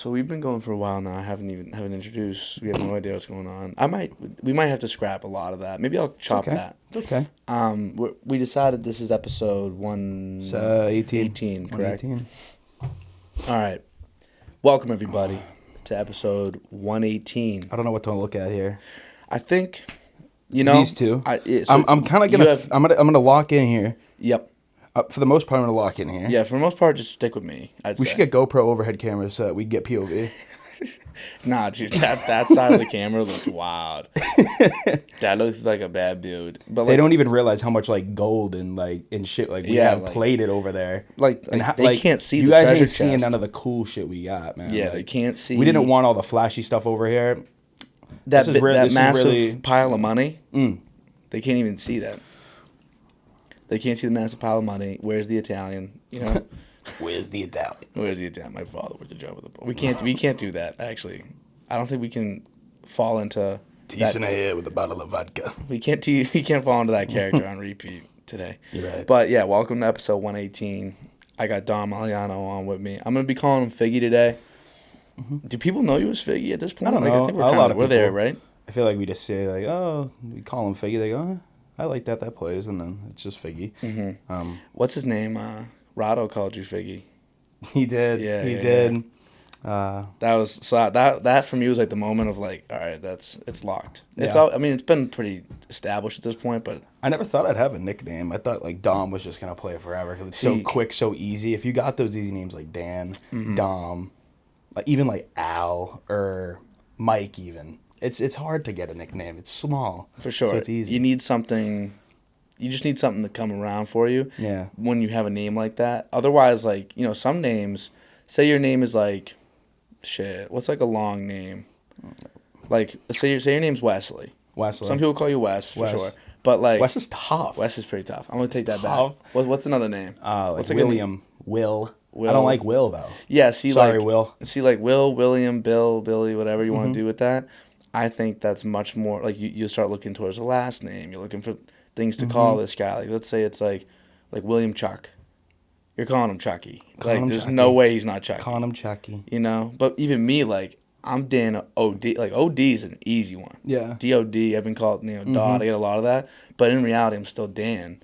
So we've been going for a while now. I haven't introduced. We have no idea what's going on. We might have to scrap a lot of that. Maybe I'll chop that. It's okay. We decided this is episode 18, correct? 118. All right. Welcome everybody to episode 118. I don't know what to look at here. I think these two. I'm kind of gonna. I'm gonna lock in here. Yep. For the most part, I'm gonna lock in here. Yeah, for the most part, just stick with me. We should get GoPro overhead cameras so that we get POV. Nah, dude, that side of the camera looks wild. That looks like a bad dude. But they don't even realize how much gold and shit we have plated over there. They can't see. You the guys treasure ain't seeing chest. None of the cool shit we got, man. Yeah, they can't see. We didn't want all the flashy stuff over here. That massive pile of money. They can't even see that. They can't see the massive pile of money. Where's the Italian? Where's the Italian? Where's the Italian? My father would job with the. We can't do that. Actually, I don't think we can fall into. Decent ahead with a bottle of vodka. We can't fall into that character on repeat today. You're right. But yeah, welcome to episode 118. I got Dom Aliano on with me. I'm gonna be calling him Figgy today. Mm-hmm. Do people know you as Figgy at this point? I don't know. I think we're there, right? I feel like we just say we call him Figgy. They go, I like that plays, and then it's just Figgy. Mm-hmm. What's his name? Rado called you Figgy. He did. Yeah, he did. Yeah. That for me was like the moment of all right, it's locked. It's it's been pretty established at this point, but I never thought I'd have a nickname. I thought Dom was just gonna play forever because it's so quick, so easy. If you got those easy names like Dan, Dom, even Al or Mike, even it's hard to get a nickname. It's small for sure. So it's easy. You need something. You just need something to come around for you. Yeah. When you have a name like that, otherwise, some names. Say your name is shit. What's a long name? Say your name's Wesley. Wesley. Some people call you Wes for sure. But Wes is tough. Wes is pretty tough. I'm gonna take that back. What's another name? What's William. Will. I don't like Will though. Yeah. Will. See, Will, William, Bill, Billy, whatever you want to do with that. I think that's much more you start looking towards the last name. You're looking for things to call this guy. Let's say it's like William Chuck. You're calling him Chucky. There's no way he's not Chucky. Calling him Chucky. But even me, I'm Dan OD. OD is an easy one. Yeah. DOD, I've been called, DOD. I get a lot of that. But in reality, I'm still Dan.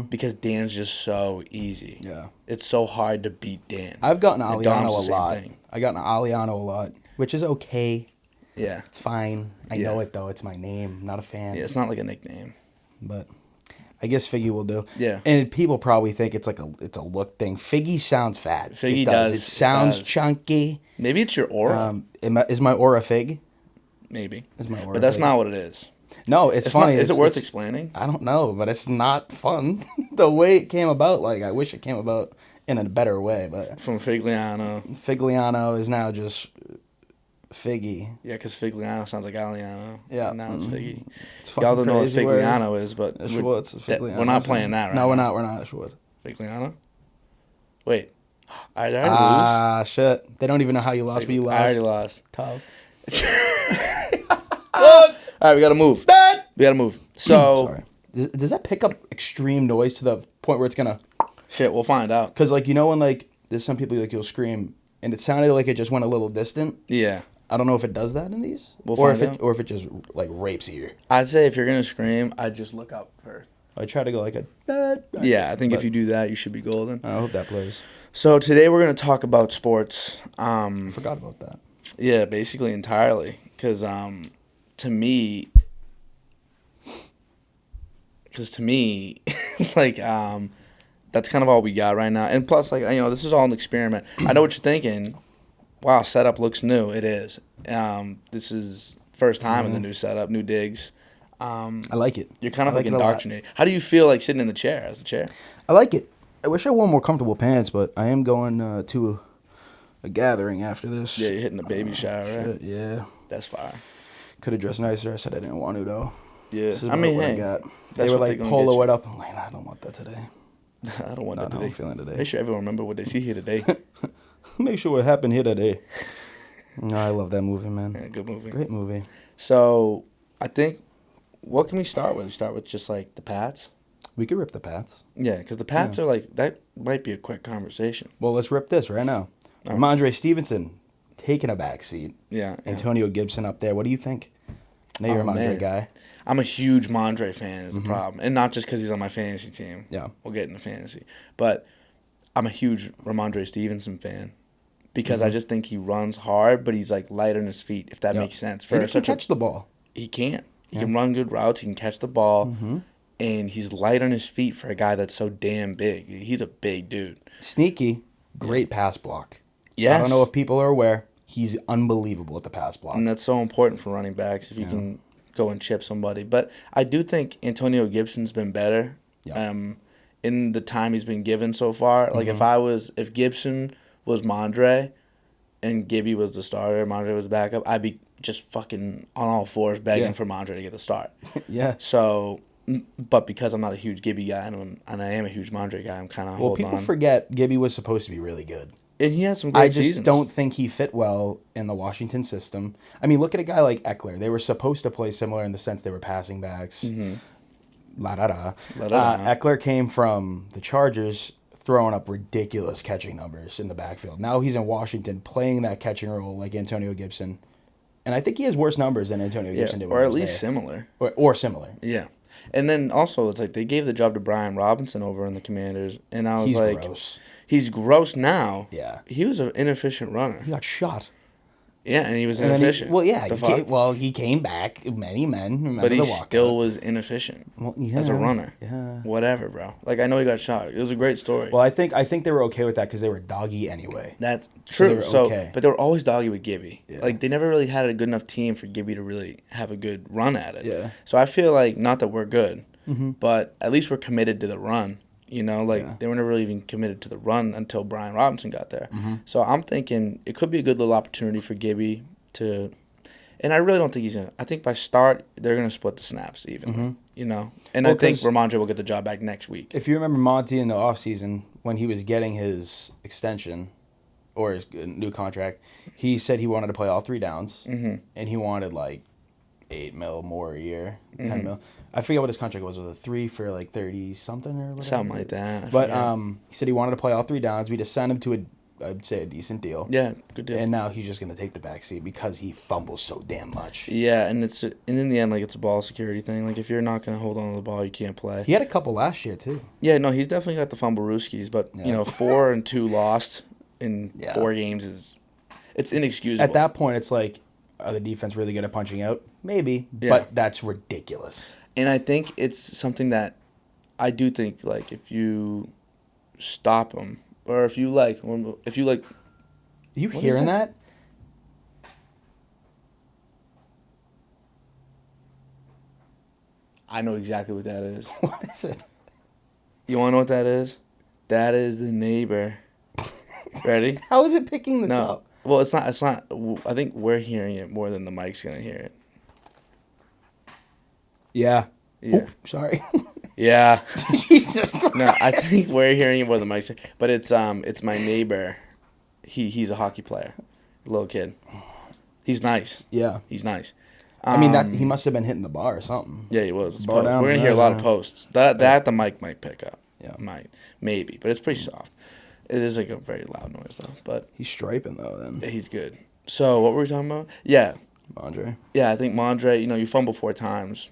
Because Dan's just so easy. Yeah. It's so hard to beat Dan. I've gotten Aliano a lot. I got an Aliano a lot, which is okay. Yeah. It's fine. I know it, though. It's my name. I'm not a fan. Yeah, it's not like a nickname. But I guess Figgy will do. Yeah. And people probably think it's a look thing. Figgy sounds fat. Figgy does. It sounds chunky. Maybe it's your aura. Is my aura fig? Maybe. Is my aura but that's fig? not what it is. No, it's funny. Is it worth explaining? I don't know, but it's not fun. The way it came about, I wish it came about in a better way. But from Figliano. Figliano is now just Figgy. Yeah, because Figliano sounds like Aliano. Yeah. And now it's Figgy. Y'all don't know what Figliano is, but we're not playing that right now. No, we're not. Schwartz. Figliano? Wait. I already lose. Ah, shit. They don't even know how you lost, but you lost. I already lost. Tough. All right, we got to move. We got to move. So. Sorry. Does that pick up extreme noise to the point where it's going to... Shit, we'll find out. Because, when, there's some people, you'll scream, and it sounded like it just went a little distant. Yeah. I don't know if it does that in these. Or if it just, rapes ear. I'd say if you're going to scream, I'd just look up first. I try to go Yeah, I think if you do that, you should be golden. I hope that plays. So today we're going to talk about sports. I forgot about that. Yeah, basically entirely. Because to me, that's kind of all we got right now. And plus, this is all an experiment. I know what you're thinking. Wow, setup looks new. It is. This is first time in the new setup, new digs. I like it. You're kind of indoctrinated. How do you feel sitting in the chair as the chair? I like it. I wish I wore more comfortable pants, but I am going to a gathering after this. Yeah, you're hitting a baby shower, right? Shit, yeah. That's fire. Could have dressed nicer. I said I didn't want to, though. Yeah. I got. They were polo it up. I'm like, I don't want that today. I don't want that today. I'm feeling today. Make sure everyone remember what they see here today. Make sure what happened here today. No, I love that movie, man. Yeah, good movie. Great movie. So, I think, what can we start with? We start with just the Pats? We could rip the Pats. Yeah, because the Pats are that might be a quick conversation. Well, let's rip this right now. Ramondre Stevenson taken a back seat. Yeah. Antonio Gibson up there. What do you think? I know you're a Mondre guy. I'm a huge Mondre fan is the problem. And not just because he's on my fantasy team. Yeah. We'll get into fantasy. But I'm a huge Ramondre Stevenson fan because I just think he runs hard, but he's like light on his feet, if that makes sense. And he can catch the ball. He can't. He can run good routes. He can catch the ball. And he's light on his feet for a guy that's so damn big. He's a big dude. Sneaky. Great pass block. Yes. I don't know if people are aware. He's unbelievable at the pass block. And that's so important for running backs if you can go and chip somebody. But I do think Antonio Gibson's been better in the time he's been given so far. Like if Gibson was Mondre and Gibby was the starter, Mondre was the backup, I'd be just fucking on all fours begging for Mondre to get the start. So, but because I'm not a huge Gibby guy and I am a huge Mondre guy, I'm kind of holding on. People forget Gibby was supposed to be really good. And he had some great seasons. I just don't think he fit well in the Washington system. I mean, look at a guy like Eckler. They were supposed to play similar in the sense they were passing backs. Eckler came from the Chargers throwing up ridiculous catching numbers in the backfield. Now he's in Washington playing that catching role like Antonio Gibson. And I think he has worse numbers than Antonio Gibson did. Or at least similar. Or similar. Yeah. And then also, it's like they gave the job to Brian Robinson over in the Commanders. And I was like... gross. He's gross now. Yeah. He was an inefficient runner. He got shot. Yeah, and he was inefficient. He came back. Many men remember but he still was inefficient as a runner. Yeah. Whatever, bro. Like, I know he got shot. It was a great story. Well, I think they were okay with that because they were doggy anyway. That's true. So okay. But they were always doggy with Gibby. Yeah. Like, they never really had a good enough team for Gibby to really have a good run at it. Yeah. So I feel like, not that we're good, but at least we're committed to the run. You know, they were never really even committed to the run until Brian Robinson got there. So I'm thinking it could be a good little opportunity for Gibby to, and I really don't think he's going to, I think by start, they're going to split the snaps evenly, you know. And I think Ramondre will get the job back next week. If you remember Monty in the offseason, when he was getting his extension or his new contract, he said he wanted to play all 3 downs, and he wanted like $8 million more a year, $10 million. I forget what his contract was. Was it 3 for like 30 something or whatever? Something like that. But he said he wanted to play all 3 downs. We just signed him to I'd say a decent deal. Yeah, good deal. And now he's just gonna take the back seat because he fumbles so damn much. Yeah, and in the end, like, it's a ball security thing. Like, if you're not gonna hold on to the ball, you can't play. He had a couple last year too. Yeah, no, he's definitely got the fumble rooskies, but 4 and 2 lost in 4 games it's inexcusable. At that point, it's like, are the defense really good at punching out? Maybe, but that's ridiculous. And I think it's something that I do think, like, if you stop them, or if you like... Are you hearing that? I know exactly what that is. What is it? You want to know what that is? That is the neighbor. Ready? How is it picking this up? Well, it's not. I think we're hearing it more than the mic's going to hear it. Yeah. Yeah. Oops, sorry. Yeah. Jesus Christ. No, I think we're hearing it more than Mike's. But it's my neighbor. He's a hockey player, a little kid. He's nice. Yeah. He's nice. I mean, he must have been hitting the bar or something. Yeah, he was. We're gonna hear a lot of posts. That the mic might pick up. Yeah. Maybe, but it's pretty soft. It is like a very loud noise though. But he's striping though. Then he's good. So what were we talking about? Yeah. Mondre. Yeah, I think Mondre. You fumble 4 times.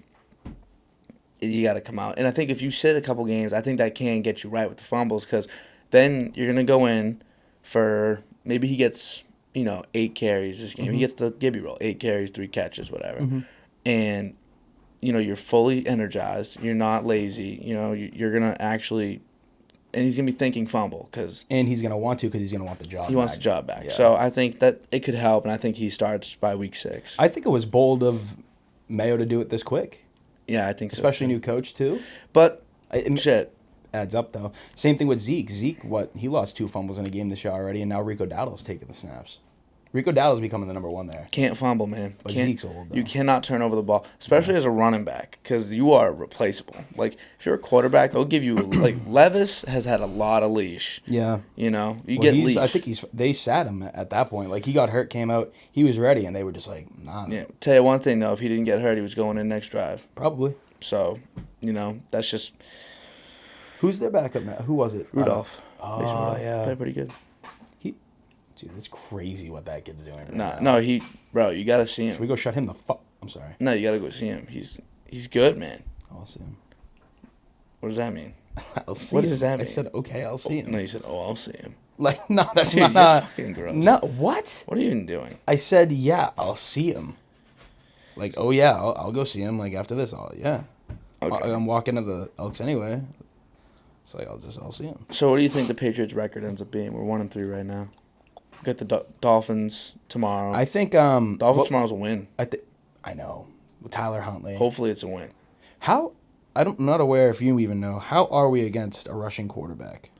You got to come out. And I think if you sit a couple games, I think that can get you right with the fumbles because then you're going to go in for maybe he gets, 8 carries this game. He gets the Gibby roll, 8 carries, 3 catches, whatever. And, you're fully energized. You're not lazy. You're going to actually – and he's going to be thinking fumble because – And he's going to want to because he's going to want the job back. He wants the job back. Yeah. So I think that it could help, and I think he starts by week 6. I think it was bold of Mayo to do it this quick. Yeah, I think so. Especially new coach, too. But, shit. Adds up, though. Same thing with Zeke. Zeke, he lost 2 fumbles in a game this year already, and now Rico Dowdle's taking the snaps. Rico Dowdle's becoming the number 1 there. Can't fumble, man. But Zeke's old, though. You cannot turn over the ball, especially as a running back, because you are replaceable. Like, if you're a quarterback, they'll give you, like, Levis has had a lot of leash. Yeah. You get leash. I think they sat him at that point. Like, he got hurt, came out, he was ready, and they were just like, nah. Yeah. Tell you one thing, though. If he didn't get hurt, he was going in next drive. Probably. So, that's just... Who's their backup now? Who was it? Rudolph. Yeah. Played pretty good. Dude, it's crazy what that kid's doing right No, now. no, bro, you gotta see him. Should we go shut him the fuck? I'm sorry. No, you gotta go see him. He's good, man. I'll see him. What does that mean? I'll see What him. does that mean? I said, okay, I'll see him. No, you said, oh, I'll see him. Like, no, that's Dude, not. you're fucking gross. No, what? What are you even doing? I said, yeah, I'll see him. Like, oh yeah, I'll go see him. Like after this, yeah. Okay. I'm walking to the Elks anyway. It's like I'll see him. So, what do you think the Patriots' record ends up being? We're 1-3 right now. Got the Dolphins tomorrow. I think Dolphins tomorrow's a win. I know. With Tyler Huntley. Hopefully, it's a win. I'm not aware if you even know. How are we against a rushing quarterback?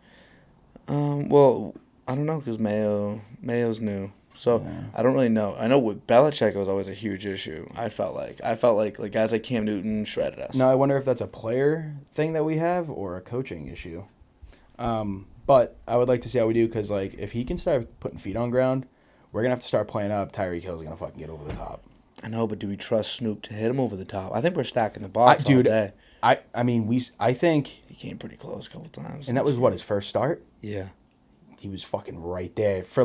Well, I don't know because Mayo's new, so Yeah. I don't really know. I know with Belichick it was always a huge issue. I felt like guys like Cam Newton shredded us. Now I wonder if that's a player thing that we have or a coaching issue. But I would like to see how we do because like if he can start putting feet on ground, we're gonna have to start playing up. Tyreek Hill's gonna fucking get over the top. I know, but do we trust Snoop to hit him over the top? I think we're stacking the box all day. I think He came pretty close a couple times. and that was what his first start. Yeah. He was fucking right there for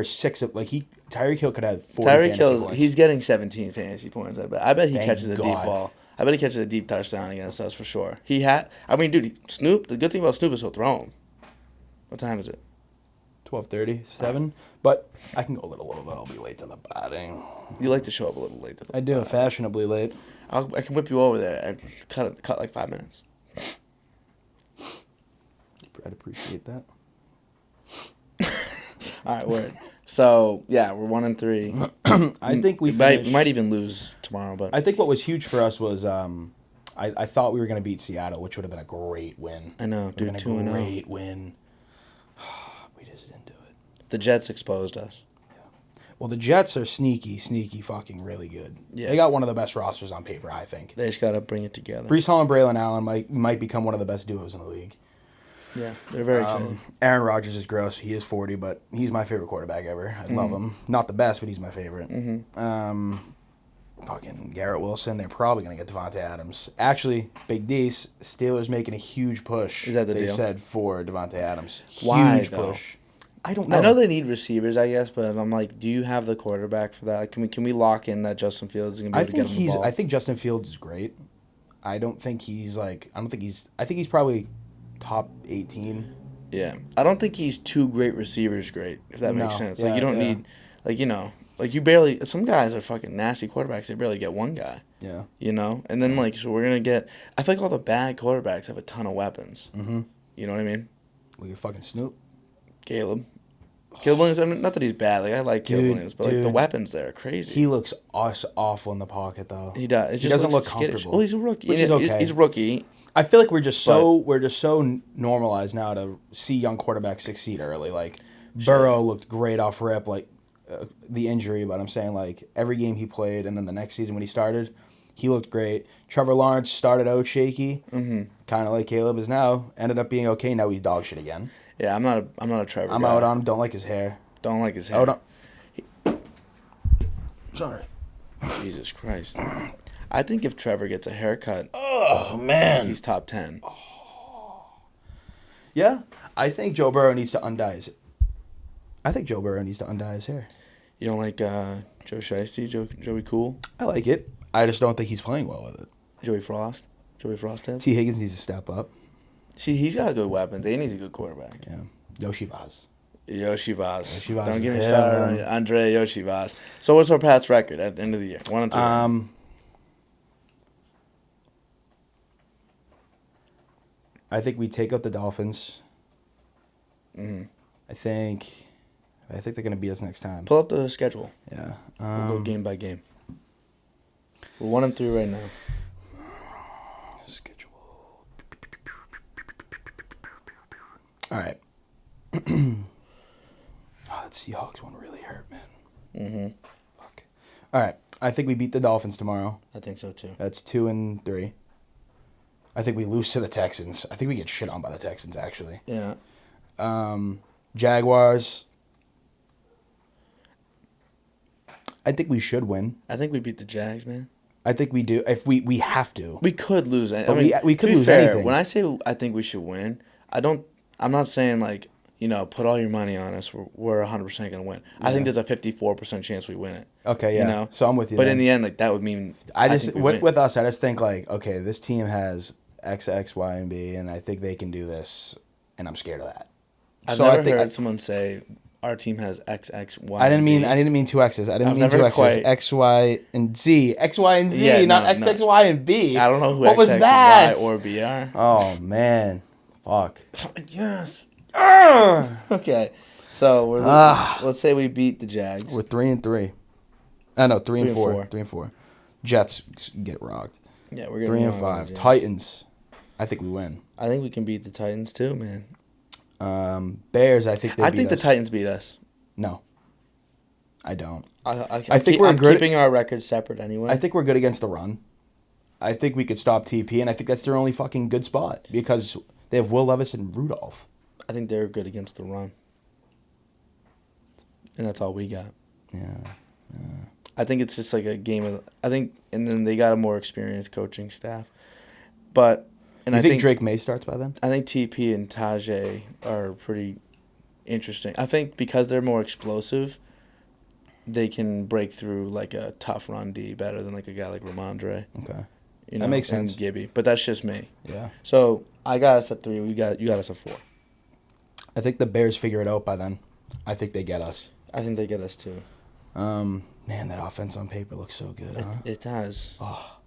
six of Tyreek Hill could have 40 Tyreek fantasy Hill, points. he's getting 17 fantasy points. I bet he Thank catches a deep God. ball. I bet he catches a deep touchdown against us for sure. Dude, Snoop. The good thing about Snoop is he'll throw him. What time is it? 12:37, but I can go a little over. I'll be late to the batting. You like to show up a little late. I do, fashionably late. I can whip you over there and cut like 5 minutes. I'd appreciate that. All right, word. So yeah, we're 1-3. I think we might even lose tomorrow, but I think what was huge for us was I thought we were going to beat Seattle, which would have been a great win. I know, dude, 2-0. Great win. We just didn't do it. The Jets exposed us. Well, the Jets are sneaky, fucking really good. Yeah. They got one of the best rosters on paper, I think. They just gotta bring it together. Breece Hall and Braylon Allen might become one of the best duos in the league. Yeah, they're very excited. Aaron Rodgers is gross. He is 40, but he's my favorite quarterback ever. I love him. Not the best, but he's my favorite. Mm-hmm. Fucking Garrett Wilson. They're probably going to get Devontae Adams. Actually, Big D's, Steelers making a huge push. Is that the they deal? said for Devontae Adams. Why, Huge though? push. I don't know. I know they need receivers, I guess, but I'm like, do you have the quarterback for that? Like, can we lock in that Justin Fields is gonna be able to get him the ball? I think Justin Fields is great. I think he's probably top 18. Yeah, I don't think he's two great receivers. Great, if that makes No, sense. yeah, Like you don't yeah. need, you barely. Some guys are fucking nasty quarterbacks. They barely get one guy. Yeah. And then so we're gonna get. I feel like all the bad quarterbacks have a ton of weapons. Mm-hmm. You know what I mean? Look at fucking Snoop. Caleb Williams. I mean, not that he's bad. Like I like Caleb Dude, Williams, but like the dude. weapons there are crazy. He looks awful in the pocket though. He does. He doesn't look skittish. comfortable. Well, he's a rookie. Which is okay. He's a rookie. I feel like we're just so normalized now to see young quarterbacks succeed early. Like Burrow looked great off rip, like the injury, but I'm saying like every game he played, and then the next season when he started, he looked great. Trevor Lawrence started out shaky, kind of like Caleb is now. Ended up being okay. Now he's dog shit again. Yeah, I'm not a Trevor. I'm guy. out on him. Don't like his hair. Don't like his hair. Sorry. Jesus Christ. I think if Trevor gets a haircut, Oh man. he's top 10. Yeah, I think Joe Burrow needs to undye his. hair. You don't like Joe Shiesty, Joey Cool, I like it. I just don't think he's playing well with it. Joey Frost tips? T. Higgins needs to step up. See, he's got good weapons. He needs a good quarterback. Yeah. Yoshi Vaz. Yoshi Vaz. Yoshi Vaz Don't is get me him. started on Andre Yoshi Vaz. So what's our Pats record at the end of the year? 1-2. I think we take out the Dolphins. Mm-hmm. I think they're gonna beat us next time. Pull up the schedule. Yeah. We'll go game by game. We're 1-3 right now. Schedule. All right. That Seahawks one really hurt, man. Mm-hmm. Fuck. All right. I think we beat the Dolphins tomorrow. I think so too. That's 2-3. I think we lose to the Texans. I think we get shit on by the Texans, actually. Yeah. Jaguars. I think we should win. I think we beat the Jags, man. I think we do. If we have to. We could lose. I But mean, we could to be lose fair, anything. When I say I think we should win, I'm not saying like put all your money on us. We're 100% going to win. Yeah. I think there's a 54% chance we win it. Okay, yeah. So I'm with you. But in the end, like that would mean with us, I just think like, okay, this team has X, X, Y, and B, and I think they can do this, and I'm scared of that. I've never heard someone say our team has X, X, Y. I didn't mean two X's. I didn't mean two X's. X, Y, and Z. X, Y, and Z, not X, X, Y, and B. I don't know who X, was X, Y, or B are. Oh man, fuck. Yes. Okay, so let's say we beat the Jags. We're 3-3. I know 3-4. 3-4. Jets get rocked. Yeah, we're gonna 3-5. Titans. I think we win. I think we can beat the Titans too, man. Bears. I think the Titans beat us. No, I don't. I think we're keeping our record separate anyway. I think we're good against the run. I think we could stop TP, and I think that's their only fucking good spot because they have Will Levis and Rudolph. I think they're good against the run. And that's all we got. Yeah. I think it's just like a game of... and then they got a more experienced coaching staff. But... And I think Drake May starts by then? I think TP and Tajay are pretty interesting. I think because they're more explosive, they can break through like a tough run D better than like a guy like Ramondre. Okay. That makes sense. And Gibby. But that's just me. Yeah. So I got us at 3. You got us at 4. I think the Bears figure it out by then. I think they get us. I think they get us too. Man, that offense on paper looks so good, huh? It does. Oh.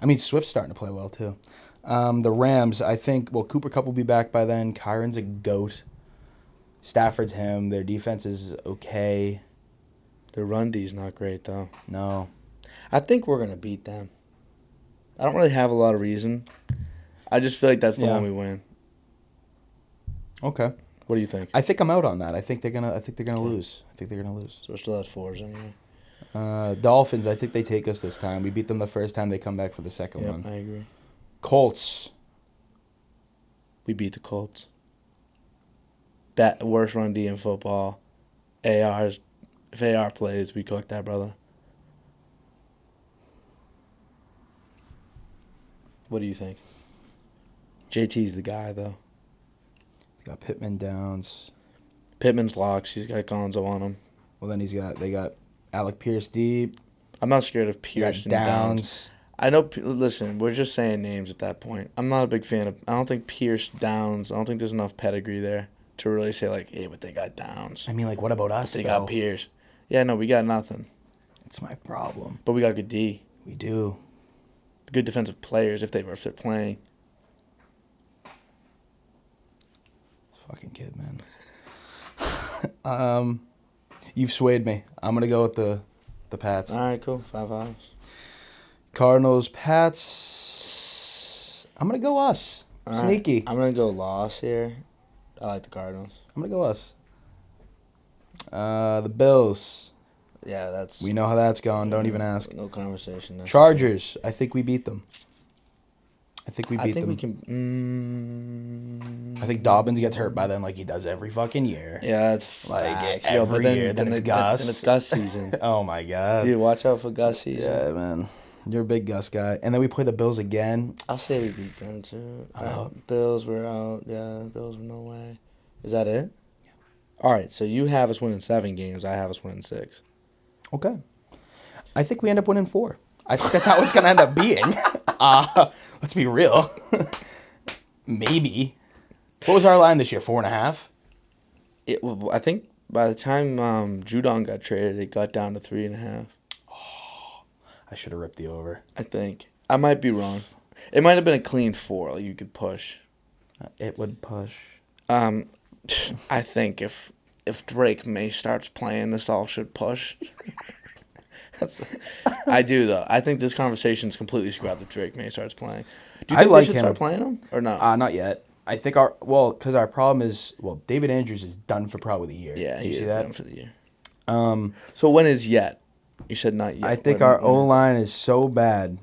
I mean, Swift's starting to play well too. The Rams, I think, Cooper Kupp will be back by then. Kyron's a goat. Stafford's him. Their defense is okay. Their run D's not great, though. No. I think we're going to beat them. I don't really have a lot of reason. I just feel like that's the one we win. Okay. What do you think? I think I'm out on that. I think they're gonna lose. I think they're gonna lose. So we're still at 4s anyway. Dolphins, I think they take us this time. We beat them the first time. They come back for the second one. I agree. Colts. We beat the Colts. Worst run D in football. If AR plays, we cook that, brother. What do you think? JT's the guy, though. Got Pittman Downs. Pittman's locks. He's got Gonzo on him. Well, then they got Alec Pierce deep. I'm not scared of Pierce and Downs. I know. Listen, we're just saying names at that point. I'm not a big fan of. I don't think Pierce Downs. I don't think there's enough pedigree there to really say like, hey, but they got Downs. I mean, like, what about us? They got Pierce. Yeah, no, we got nothing. That's my problem. But we got good D. We do. Good defensive players if they were fit playing. Fucking kid, man. You've swayed me. I'm gonna go with the Pats. All right, cool. 5-5. Cardinals, Pats. I'm gonna go us. Sneaky. Right. I'm gonna go loss here. I like the Cardinals. I'm gonna go us. The Bills. Yeah, that's. We know how that's going. Don't even ask. No conversation. Chargers. I think we beat them. I think we beat them. We can. I think Dobbins gets hurt by then, like he does every fucking year. Yeah, it's like every year. Then it's Gus. Then it's Gus season. Oh my god, dude! Watch out for Gus season. Yeah, man. You're a big Gus guy. And then we play the Bills again. I'll say we beat them too. Bills were out. Yeah, Bills were no way. Is that it? Yeah. All right. So you have us winning 7 games. I have us winning 6. Okay. I think we end up winning 4. I think that's how it's gonna end up being. Let's be real. Maybe. What was our line this year? 4.5. I think by the time Judon got traded, it got down to 3.5. Oh, I should have ripped the over. I think I might be wrong. It might have been a clean 4. Like you could push. It would push. I think if Drake May starts playing, this all should push. I do though. I think this conversation's completely scrapped if Drake May starts playing. Do you think we should start playing him or no? Not yet. I think because our problem is David Andrews is done for probably the year. Yeah, he is done for the year. So when is yet? You said not yet. I think our O-line is so bad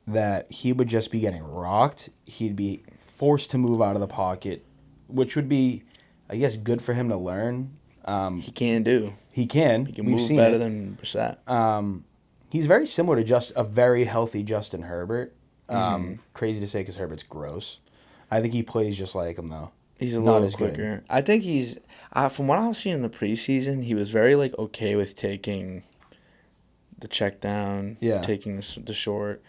that he would just be getting rocked. He'd be forced to move out of the pocket, which would be, I guess, good for him to learn. He can do. He can. He can move better than Brissett. He's very similar to just a very healthy Justin Herbert. Crazy to say because Herbert's gross. I think he plays just like him, though. He's a not little as quicker. good. I think he's from what I was seeing in the preseason, he was very like okay with taking the check down, taking the short.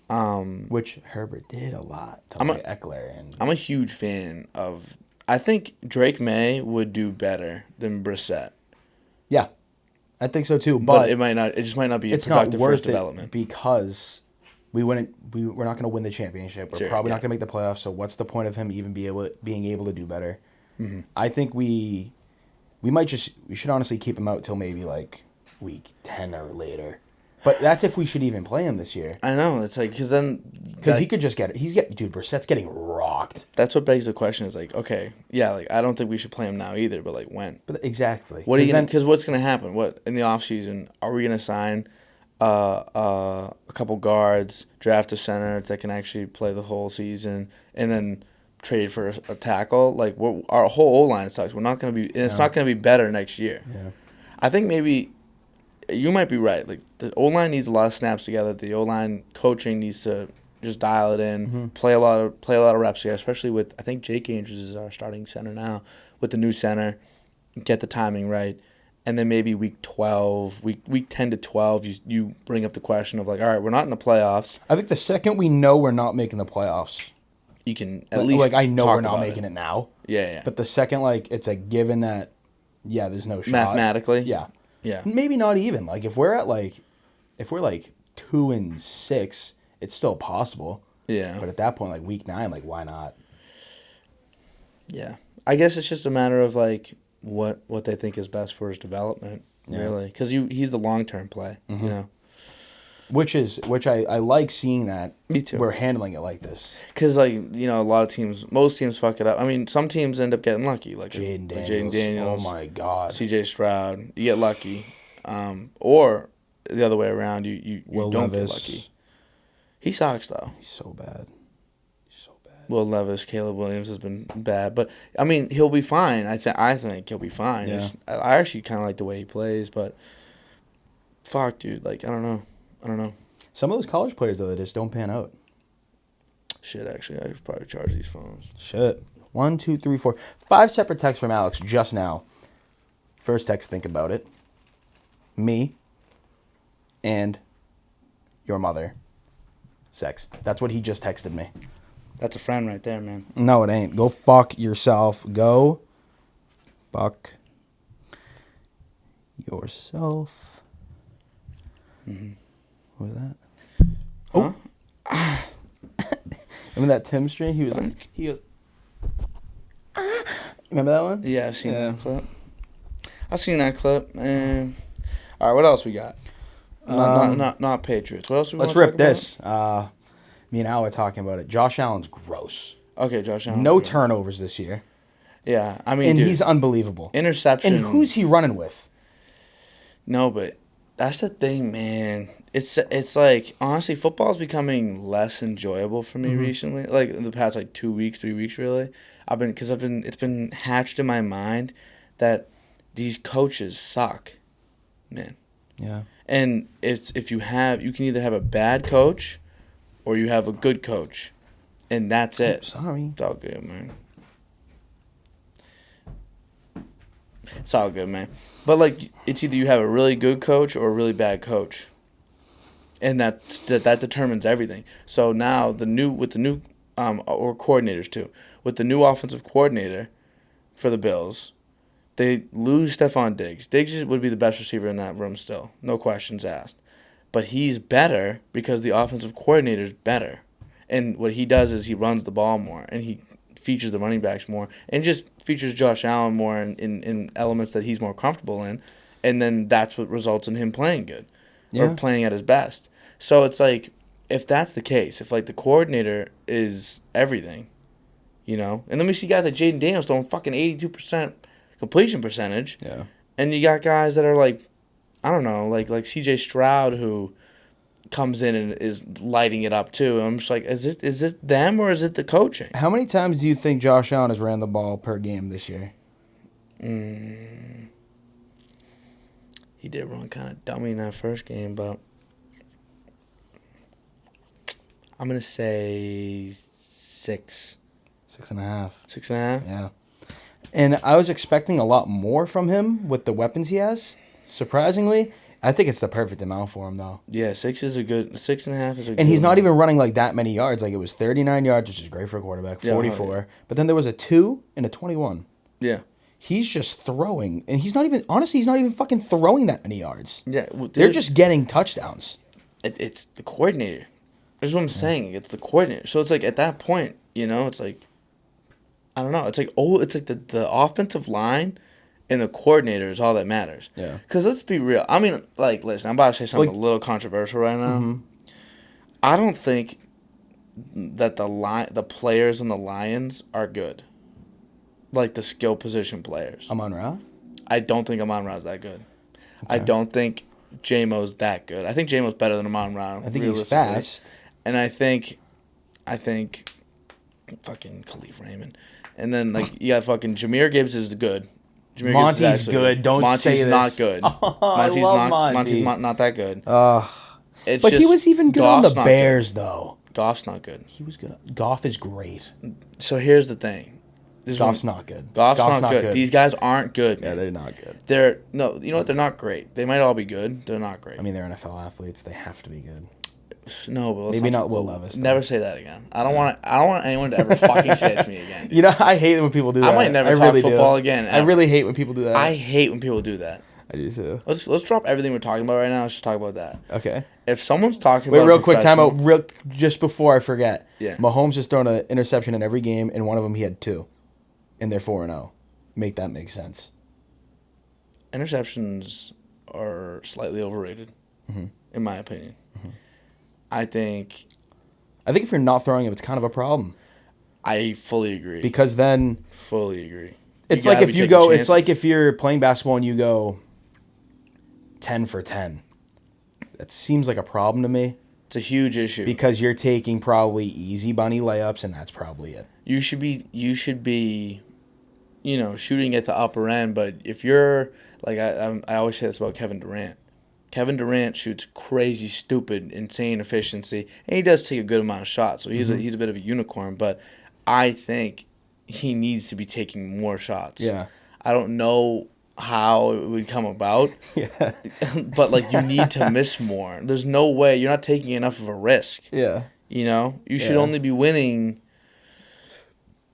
Which Herbert did a lot to Eckler. And I'm a huge fan of. I think Drake May would do better than Brissett. Yeah, I think so too. But it might not. It just might not be productive for his development because we're not going to win the championship. We're probably not going to make the playoffs. So what's the point of him even being able to do better? Mm-hmm. I think we should honestly keep him out till maybe like week 10 or later. But that's if we should even play him this year. I know. It's like, because he could just get it. Dude, Brissett's getting rocked. That's what begs the question is like, okay, yeah, like I don't think we should play him now either, but like when? But exactly. What are you because what's going to happen? What in the offseason, are we going to sign a couple guards, draft a center that can actually play the whole season, and then trade for a tackle? Like our whole O-line sucks. We're not going to be, and it's not going to be better next year. Yeah. I think maybe you might be right. Like the O-line needs a lot of snaps together. The O-line coaching needs to just dial it in, play a lot of reps here, especially with I think Jake Andrews is our starting center now with the new center. Get the timing right. And then maybe week 10 to 12, you bring up the question of like, all right, we're not in the playoffs. I think the second we know we're not making the playoffs, you can at least like I know we're not making it now. Yeah. But the second like it's a given that there's no shot mathematically. Yeah. Yeah. Maybe not even. Like if we're 2-6, it's still possible. Yeah. But at that point, like week 9, like why not? Yeah. I guess it's just a matter of like what they think is best for his development, really, because he's the long-term play, you know. Which I like seeing that. Me too. We're handling it like this. Because, like, you know, most teams fuck it up. I mean, some teams end up getting lucky. Like Jaden Daniels. Oh, my God. CJ Stroud. You get lucky. Or the other way around, you don't get lucky. He sucks, though. He's so bad. Will Levis, Caleb Williams has been bad. But, I mean, he'll be fine. I think he'll be fine. Yeah. I actually kind of like the way he plays, but fuck, dude. Like, I don't know. Some of those college players, though, they just don't pan out. Shit, actually, I could probably charge these phones. Shit. 1, 2, 3, 4. 5 separate texts from Alex just now. First text, think about it. Me and your mother. Sex. That's what he just texted me. That's a friend right there, man. No, it ain't. Go fuck yourself. Go fuck yourself. Mm-hmm. What was that? Huh? Oh. Remember that Tim stream? He was like, remember that one? Yeah, I've seen that clip. I've seen that clip, man. All right, what else we got? Not Patriots. What else we Let's rip this. Me and Al were talking about it. Josh Allen's gross. Okay, Josh Allen. No turnovers this year. Yeah, I mean, and dude, he's unbelievable. Interception. And who's he running with? No, but that's the thing, man. It's like, honestly, football's becoming less enjoyable for me recently. Like in the past 2 weeks, 3 weeks, really. It's been hatched in my mind that these coaches suck, man. Yeah. And you can either have a bad coach or you have a good coach, and that's it. Sorry. It's all good, man. It's all good, man. But like, it's either you have a really good coach or a really bad coach, and that determines everything. So now or coordinators too, with the new offensive coordinator for the Bills, they lose Stephon Diggs. Diggs would be the best receiver in that room still, no questions asked. But he's better because the offensive coordinator is better, and what he does is he runs the ball more and he features the running backs more and just features Josh Allen more in elements that he's more comfortable in, and then that's what results in him playing good or playing at his best. So it's like, if that's the case, if like the coordinator is everything, you know, and then we see guys like Jaden Daniels throwing fucking 82% completion percentage, and you got guys that are like, I don't know, like CJ Stroud, who comes in and is lighting it up too. And I'm just like, is it them or is it the coaching? How many times do you think Josh Allen has ran the ball per game this year? He did run kind of dummy in that first game, but I'm gonna say 6. 6.5. 6.5. Yeah. And I was expecting a lot more from him with the weapons he has. Surprisingly, I think it's the perfect amount for him, though. Yeah, 6.5 is a good. And he's not amount. even running like that many yards. Like it was 39 yards, which is great for a quarterback. 44, yeah. but then there was a 2 and a 21. Yeah. He's just throwing, and he's not even fucking throwing that many yards. Yeah, well, They're just getting touchdowns. It's the coordinator. That's what I'm saying. It's the coordinator. So it's like at that point, it's like, I don't know. It's like the offensive line and the coordinator is all that matters. Yeah. Because let's be real. I mean, like, listen, I'm about to say something a little controversial right now. Mm-hmm. I don't think that the players in the Lions are good. Like the skill position players. Amon-Ra? I don't think Amon-Ra's that good. Okay. I don't think J-Mo's that good. I think J-Mo's better than Amon-Ra. I think he's fast. And I think fucking Khalif Raymond. And then, like, you got fucking Jahmyr Gibbs is good. Monty's good. Don't say this. Monty's not good. I love Monty. Monty's not that good. But just, he was even good Goff's on the Bears, though. Goff's not good. He was good. Goff is great. So here's the thing. Goff's not good. Goff's not good. These guys aren't good. Yeah, they're not good. You know what? They're not great. They might all be good. They're not great. I mean, they're NFL athletes. They have to be good. No, but maybe not Will Levis. Though. Never say that again. I don't want anyone to ever fucking say it to me again. Dude. I hate it when people do that. I might never talk football again. Ever. I really hate when people do that. I hate when people do that. I do too. Let's drop everything we're talking about right now. Let's just talk about that. Okay. If someone's talking about real quick, time out. Just before I forget. Yeah. Mahomes has thrown an interception in every game, and one of them he had 2, and they're 4-0. Make that make sense. Interceptions are slightly overrated, in my opinion. Mm-hmm. I think if you're not throwing him, it's kind of a problem. I fully agree. Because then... Fully agree. It's like if you go... It's like if you're playing basketball and you go 10 for 10. That seems like a problem to me. It's a huge issue. Because you're taking probably easy bunny layups, and that's probably it. You should be, shooting at the upper end, but if you're... Like, I always say this about Kevin Durant. Kevin Durant shoots crazy, stupid, insane efficiency, and he does take a good amount of shots. So he's a bit of a unicorn, but I think he needs to be taking more shots. Yeah. I don't know how it would come about. Yeah. But like you need to miss more. There's no way you're not taking enough of a risk. Yeah. You should only be winning.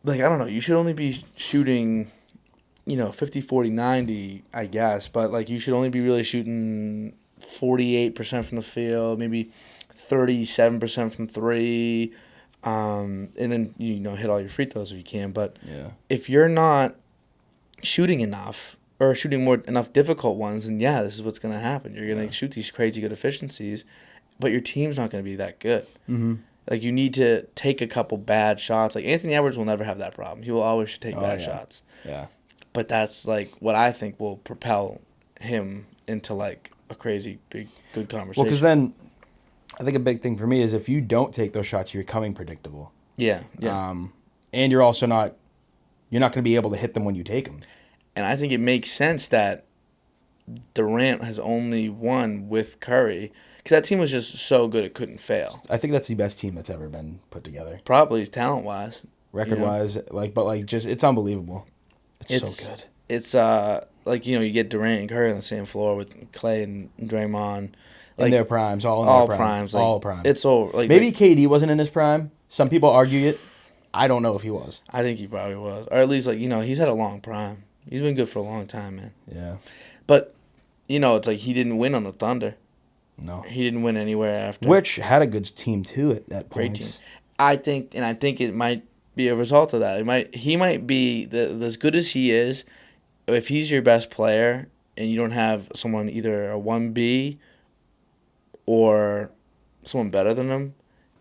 Like I don't know. You should only be shooting. 50, 40, 90, I guess. But, like, you should only be really shooting 48% from the field, maybe 37% from 3, and then, hit all your free throws if you can. But if you're not shooting enough or shooting enough difficult ones, then, this is what's going to happen. You're going to shoot these crazy good efficiencies, but your team's not going to be that good. Mm-hmm. Like, you need to take a couple bad shots. Like, Anthony Edwards will never have that problem. He will always take bad shots. Yeah. But that's, like, what I think will propel him into, like, a crazy, big, good conversation. Well, because then I think a big thing for me is if you don't take those shots, you're becoming predictable. Yeah. And you're also not going to be able to hit them when you take them. And I think it makes sense that Durant has only won with Curry because that team was just so good it couldn't fail. I think that's the best team that's ever been put together. Probably talent-wise. Record-wise, just it's unbelievable. It's so good. It's you get Durant and Curry on the same floor with Clay and Draymond. Like, in their primes, all in their primes. Like, all primes. It's over. Like, maybe KD wasn't in his prime. Some people argue it. I don't know if he was. I think he probably was. Or at least, he's had a long prime. He's been good for a long time, man. Yeah. But, it's like he didn't win on the Thunder. No. He didn't win anywhere after. Which had a good team, too, at that point. Great team. I think it might be a result of that. He might be as good as he is. If he's your best player and you don't have someone either a 1B or someone better than him,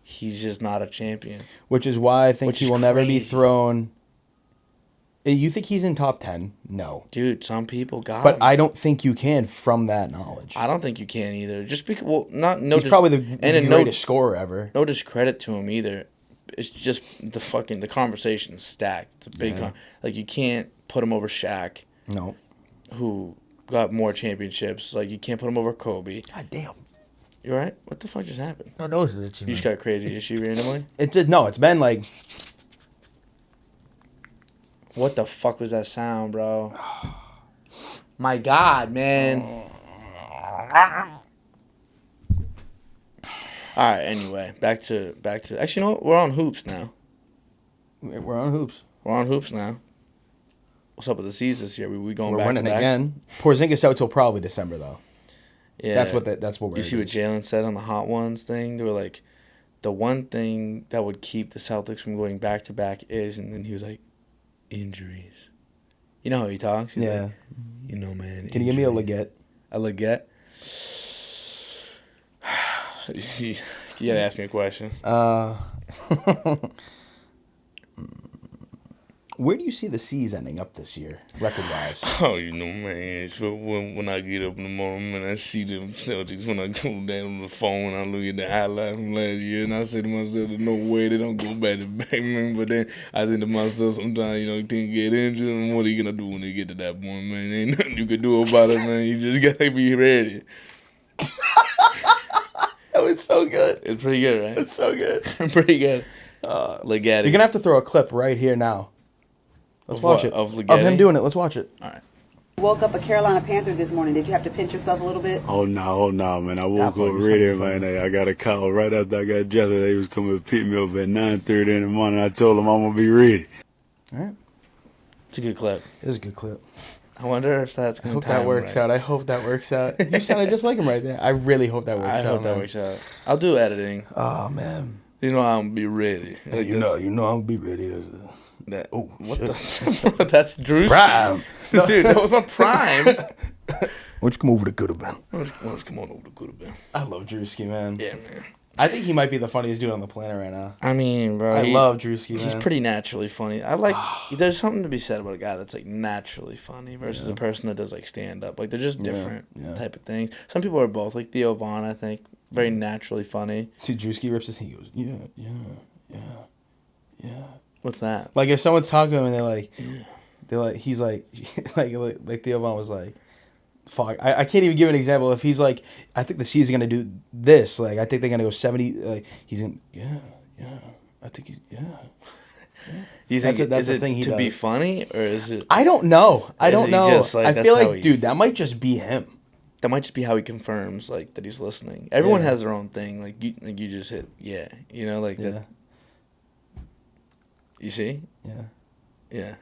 he's just not a champion. Which is why I think he will never be thrown. You think he's in top 10? No. Dude, some people got him. But I don't think you can from that knowledge. I don't think you can either. Just because, he's probably the greatest scorer ever. No discredit to him either. It's just the conversation's stacked. It's a big you can't put him over Shaq. No. Who got more championships. Like, you can't put him over Kobe. God damn. You all right? What the fuck just happened? My nose is itchy. You just got a crazy issue randomly? It's been like What the fuck was that sound, bro? My God, man. All right. Anyway, back to. Actually, you know what? We're on hoops now. We're on hoops. We're on hoops now. What's up with the C's this year? We going We're back winning to back? again. Porzingis out till probably December though. Yeah. That's what we're. You see what Jalen said on the Hot Ones thing? They were like, the one thing that would keep the Celtics from going back to back is, and then he was like, injuries. You know how he talks? He's like, you know, man. Can you give me a Leggett? A Leggett? You gotta ask me a question. Where do you see the C's ending up this year, record-wise? Oh, you know, man. So when I get up in the morning, man, I see them Celtics. When I go down on the phone, I look at the highlight from last year, and I say to myself, there's no way they don't go back to back, man. But then I think to myself, sometimes, you know, you can get injured, and what are you gonna do when you get to that point, man? Ain't nothing you can do about it, man. You just gotta be ready. That was so good. It's pretty good, right? It's so good. Pretty good. Legatti. You're gonna have to throw a clip right here now. Let's watch it. Of him doing it. Let's watch it. All right. Woke up a Carolina Panther this morning. Did you have to pinch yourself a little bit? Oh no, man. I woke up ready, man. I got a call right after I got dressed. They was coming to pick me up at 9:30 in the morning. I told them I'm gonna be ready. All right. It's a good clip. It is a good clip. I wonder if that's I going hope to that works out. I hope that works out. You sounded just like him right there. I really hope that works out. I hope that works out. I'll do editing. Oh man. You know I'm gonna be ready. Like you know I'm gonna be ready. That. Oh, what shit. the? That's Drew's Prime. Dude, that was not Prime. Why don't you come over to Could Have Been? Let's come on over to Could Have Been. I love Drewski, man. Yeah, man. I think he might be the funniest dude on the planet right now. I mean, bro. I love Drewski, man. He's pretty naturally funny. I like. There's something to be said about a guy that's like naturally funny versus a person that does like stand up. Like they're just different type of things. Some people are both. Like Theo Vaughn, I think, very naturally funny. See, Drewski rips his. He goes, yeah. What's that? Like if someone's talking to him and they're like, he's like, like Theo Vaughn was like, fuck. I can't even give an example. If he's like, I think the C's are gonna do this. Like I think they're gonna go 70. Like he's gonna, I think he's, Do you think that's is the thing he to does. be funny or is it? I don't know. I don't know. Just, like, I that's feel how like, he- dude, that might just be him. That might just be how he confirms like that he's listening. Everyone Yeah. has their own thing. Like you just hit you know like Yeah. that. You see? Yeah. Yeah.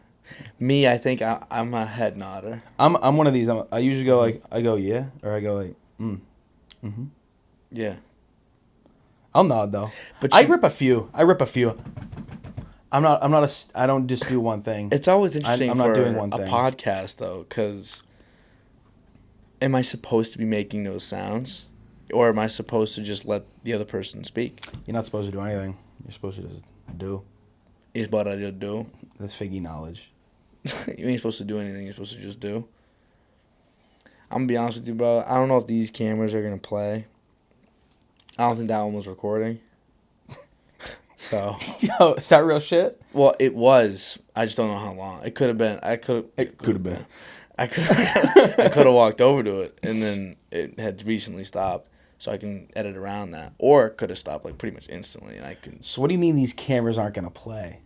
Me, I think I'm a head nodder. I'm one of these. I usually go like, I go yeah, or I go like, Yeah. I'll nod though. But I you- rip a few. I don't just do one thing. It's always interesting I'm for not doing one a thing. podcast though, because am I supposed to be making those sounds, or am I supposed to just let the other person speak? You're not supposed to do anything. You're supposed to just do. Is what I just do. That's figgy knowledge. You ain't supposed to do anything. You're supposed to just do. I'm gonna be honest with you, bro. I don't know if these cameras are gonna play. I don't think that one was recording. So. Yo, is that real shit? Well, it was. I just don't know how long. It could have been. It could have been. I could have walked over to it, and then it had recently stopped, so I can edit around that. Or it could have stopped like pretty much instantly, and I can. So what do you mean these cameras aren't gonna play?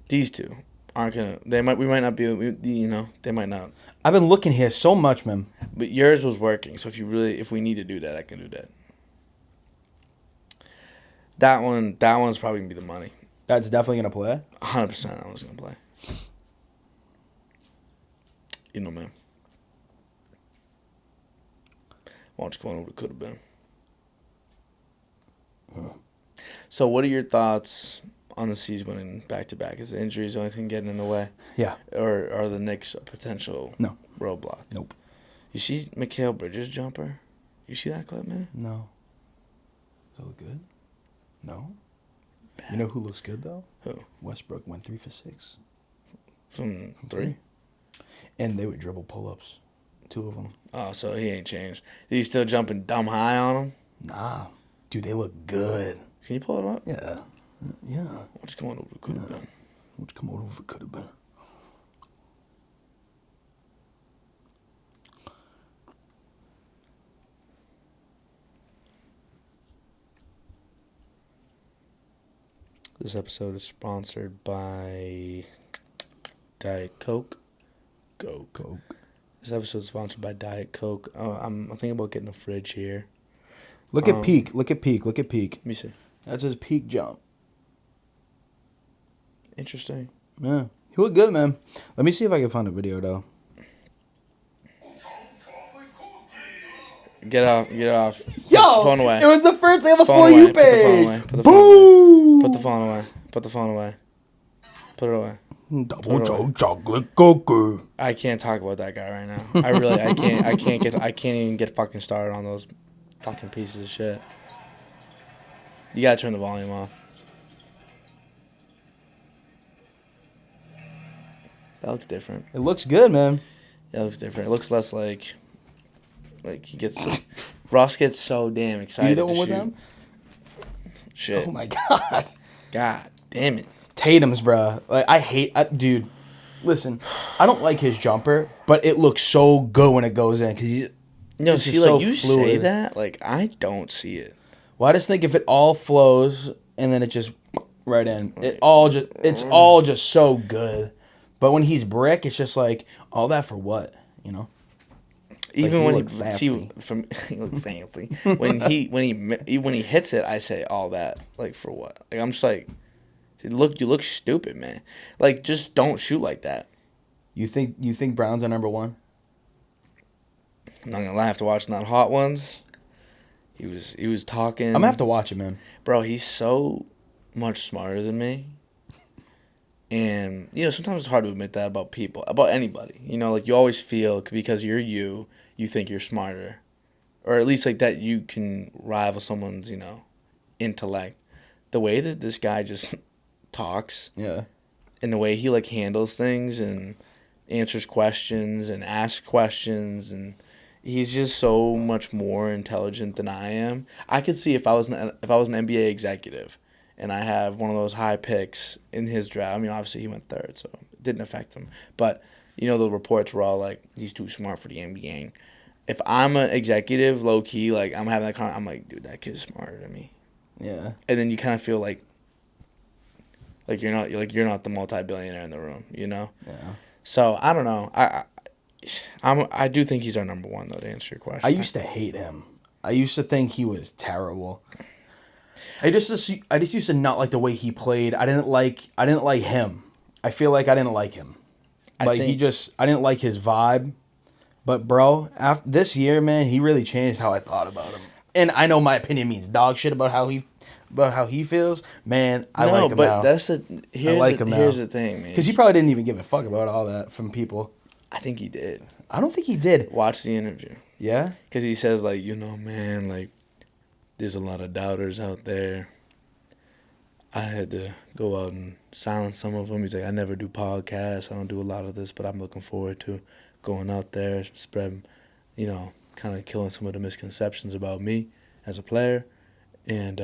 These two aren't gonna. They might. We might not be. You know. They might not. I've been looking here so much, man. But yours was working, so if we need to do that, I can do that. That one's probably gonna be the money. That's definitely gonna play. 100%. That one's gonna play. You know, man. Why don't you come on over to Could Have Been? So, what are your thoughts on the C's winning back to back? Is the injuries the only thing getting in the way, Yeah. or are the Knicks a potential No. roadblock? Nope. You see Mikal Bridges' jumper? You see that clip, man? No. Does it look good? No. You know who looks good though? Who? Westbrook went 3 for 6. From 3? And they would dribble pull-ups. 2 of them. Oh, so he ain't changed. Is he still jumping dumb high on him? Nah. Dude, they look good. Can you pull it up? Yeah. Yeah. Why don't you come on over to Could Have Been? Why don't you come on over? Could have been. This episode is sponsored by Diet Coke. Coke. This episode is sponsored by Diet Coke. I'm thinking about getting a fridge here. Look at Peak. Look at Peak. Look at Peak. Let me see. That's his peak jump. Interesting. Yeah. He looked good, man. Let me see if I can find a video, though. Get off. Yo! Put the phone away. It was the first thing on the Phone For You away. Put the phone away. page. Put the phone Boom! Put the phone away. Put the phone away. Put it away. Double chocolate cookie. I can't talk about that guy right now. I can't even get fucking started on those fucking pieces of shit. You gotta turn the volume off. That looks different. It looks good, man. That looks different. It looks less like he gets. Ross gets so damn excited. Do that one more time? Shit. Oh my god. God damn it. Tatum's, bruh. Like, dude. Listen, I don't like his jumper, but it looks so good when it goes in because he's. No, it's see, just like so you fluid. say that, like I don't see it. Well, I just think if it all flows and then it just right in, it's all just so good. But when he's brick, it's just like all that for what, you know? Even Like, when he he looked see from he looks fancy. when he hits it, I say all that like for what? Like I'm just like, dude, you look stupid, man. Like just don't shoot like that. You think Brown's are number one? I'm not gonna lie. After watching that Hot Ones, he was talking. I'm gonna have to watch it, man. Bro, he's so much smarter than me. And, you know, sometimes it's hard to admit that about people, about anybody. You know, like, you always feel, because you think you're smarter. Or at least, like, that you can rival someone's, you know, intellect. The way that this guy just talks. Yeah. And the way he, like, handles things and answers questions and asks questions. And he's just so much more intelligent than I am. I could see if I was an NBA executive. And I have one of those high picks in his draft. I mean, obviously he went third, so it didn't affect him. But, you know, the reports were all like, he's too smart for the NBA. If I'm an executive, low-key, like, I'm having that I'm like, dude, that kid's smarter than me. Yeah. And then you kind of feel like you're not the multi-billionaire in the room, you know? Yeah. So, I don't know. I do think he's our number one, though, to answer your question. I used to hate him. I used to think he was terrible. I just used to not like the way he played. I didn't like him. I feel like I didn't like him. I didn't like his vibe. But bro, after this year, man, he really changed how I thought about him. And I know my opinion means dog shit about how he feels. Man, I like him now. Here's the thing, man. Because he probably didn't even give a fuck about all that from people. I think he did. I don't think he did. Watch the interview. Yeah? Because he says, like, you know, man, like, there's a lot of doubters out there. I had to go out and silence some of them. He's like, I never do podcasts. I don't do a lot of this, but I'm looking forward to going out there, spread, you know, kind of killing some of the misconceptions about me as a player. And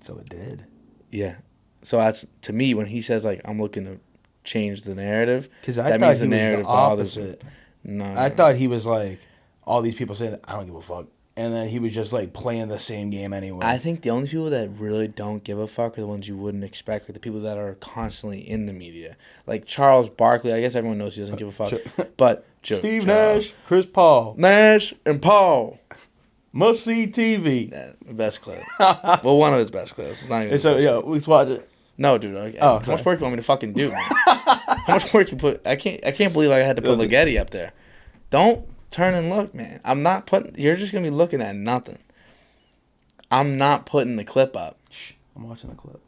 so it did. Yeah. So that's, to me, when he says, like, I'm looking to change the narrative, because I thought he was the opposite. No, I thought he was like, all these people saying, I don't give a fuck. And then he was just, like, playing the same game anyway. I think the only people that really don't give a fuck are the ones you wouldn't expect, like the people that are constantly in the media. Like Charles Barkley, I guess everyone knows he doesn't give a fuck. But Steve Nash, Chris Paul. Nash and Paul. Must-see TV. Yeah, best clip. Well, one of his best clips. It's not even let's watch it. No, dude. Okay. How much work you want me to fucking do, man? How much work you put? I can't believe I had to put Ligeti up there. Don't turn and look, man. You're just gonna be looking at nothing. I'm not putting the clip up. Shh. I'm watching the clip.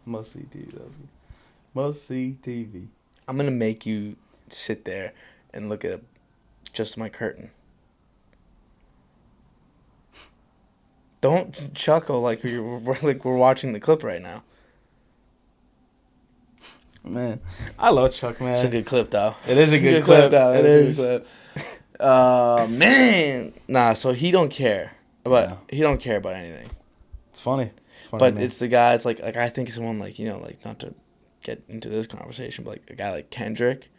Must-see TV. That's good. Must-see TV. I'm gonna make you sit there and look at just my curtain. Don't chuckle like we're watching the clip right now. Man, I love Chuck, man. It's a good clip, though. It is a good clip. It is. Man, nah. So he don't care, he don't care about anything. It's funny. But man. It's the guy. It's like I think someone like, you know, like, not to get into this conversation, but like a guy like Kendrick,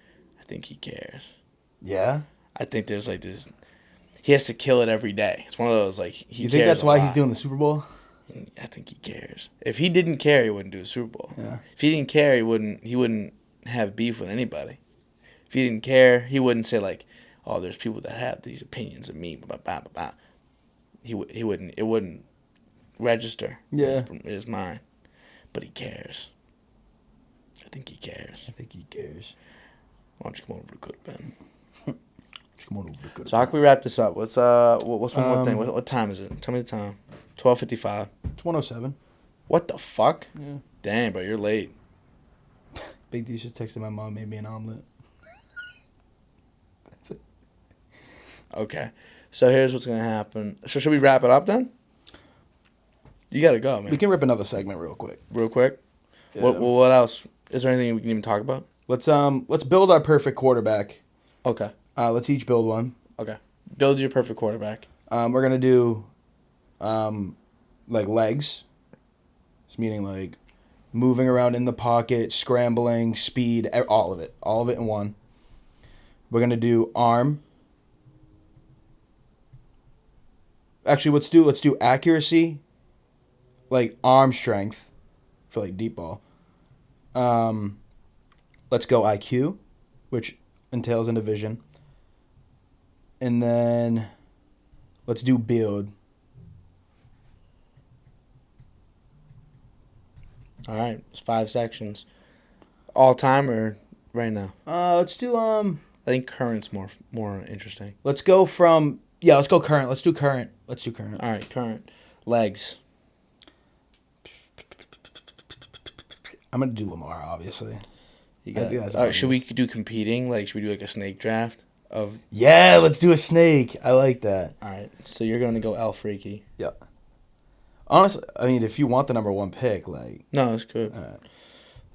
I think he cares. Yeah. I think there's like this. He has to kill it every day. It's one of those like he. You think cares that's why a lot. he's doing the Super Bowl? I think he cares. If he didn't care, he wouldn't do a Super Bowl. Yeah. If he didn't care, he wouldn't have beef with anybody. If he didn't care, he wouldn't say like, "Oh, there's people that have these opinions of me." Blah, blah, blah, blah. He wouldn't. It wouldn't register. Yeah. In his mind, but he cares. I think he cares. I think he cares. Why don't you come over to Good Ben? Come on over to Good So how can we wrap this up? What's one more thing? What time is it? Tell me the time. 12:55. It's 107. What the fuck? Yeah. Damn, bro, you're late. Big D just texted my mom, made me an omelet. That's it. Okay. So here's what's gonna happen. So should we wrap it up then? You gotta go, man. We can rip another segment real quick. Real quick. Yeah. What else? Is there anything we can even talk about? Let's build our perfect quarterback. Okay. Let's each build one. Okay. Build your perfect quarterback. We're gonna do, like legs. It's meaning like moving around in the pocket, scrambling, speed, all of it in one. We're gonna do arm. Actually, let's do accuracy, like arm strength, for like deep ball. Let's go IQ, which entails in division. And then let's do build. All right. It's 5 sections. All time or right now? Let's do I think current's more interesting. let's go from let's go current. Let's do current. All right, current. Legs. I'm gonna do Lamar, obviously. You I got. think that's All right, should we obvious. do competing? Like, should we do like a snake draft of? Yeah, let's do a snake. I like that. All right. So you're gonna go El Freaky. Yeah. Honestly, I mean, if you want the number 1 pick, like, No, it's good. uh,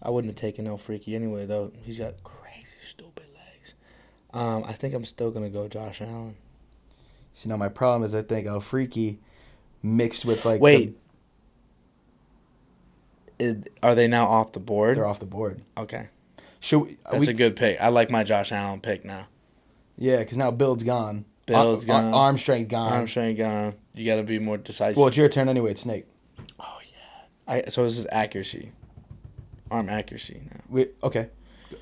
I wouldn't have taken El Freaky anyway, though. He's got crazy stupid legs. I think I'm still gonna go Josh Allen. see, now my problem is I think El Freaky mixed with like. Wait. Are they now off the board? They're off the board. Okay. Should we? That's a good pick. I like my Josh Allen pick now. Yeah, because now build's gone. Build's gone. Arm strength gone. Arm strength gone. You got to be more decisive. Well, it's your turn anyway. It's snake. Oh yeah. So this is accuracy. Arm accuracy now. Okay.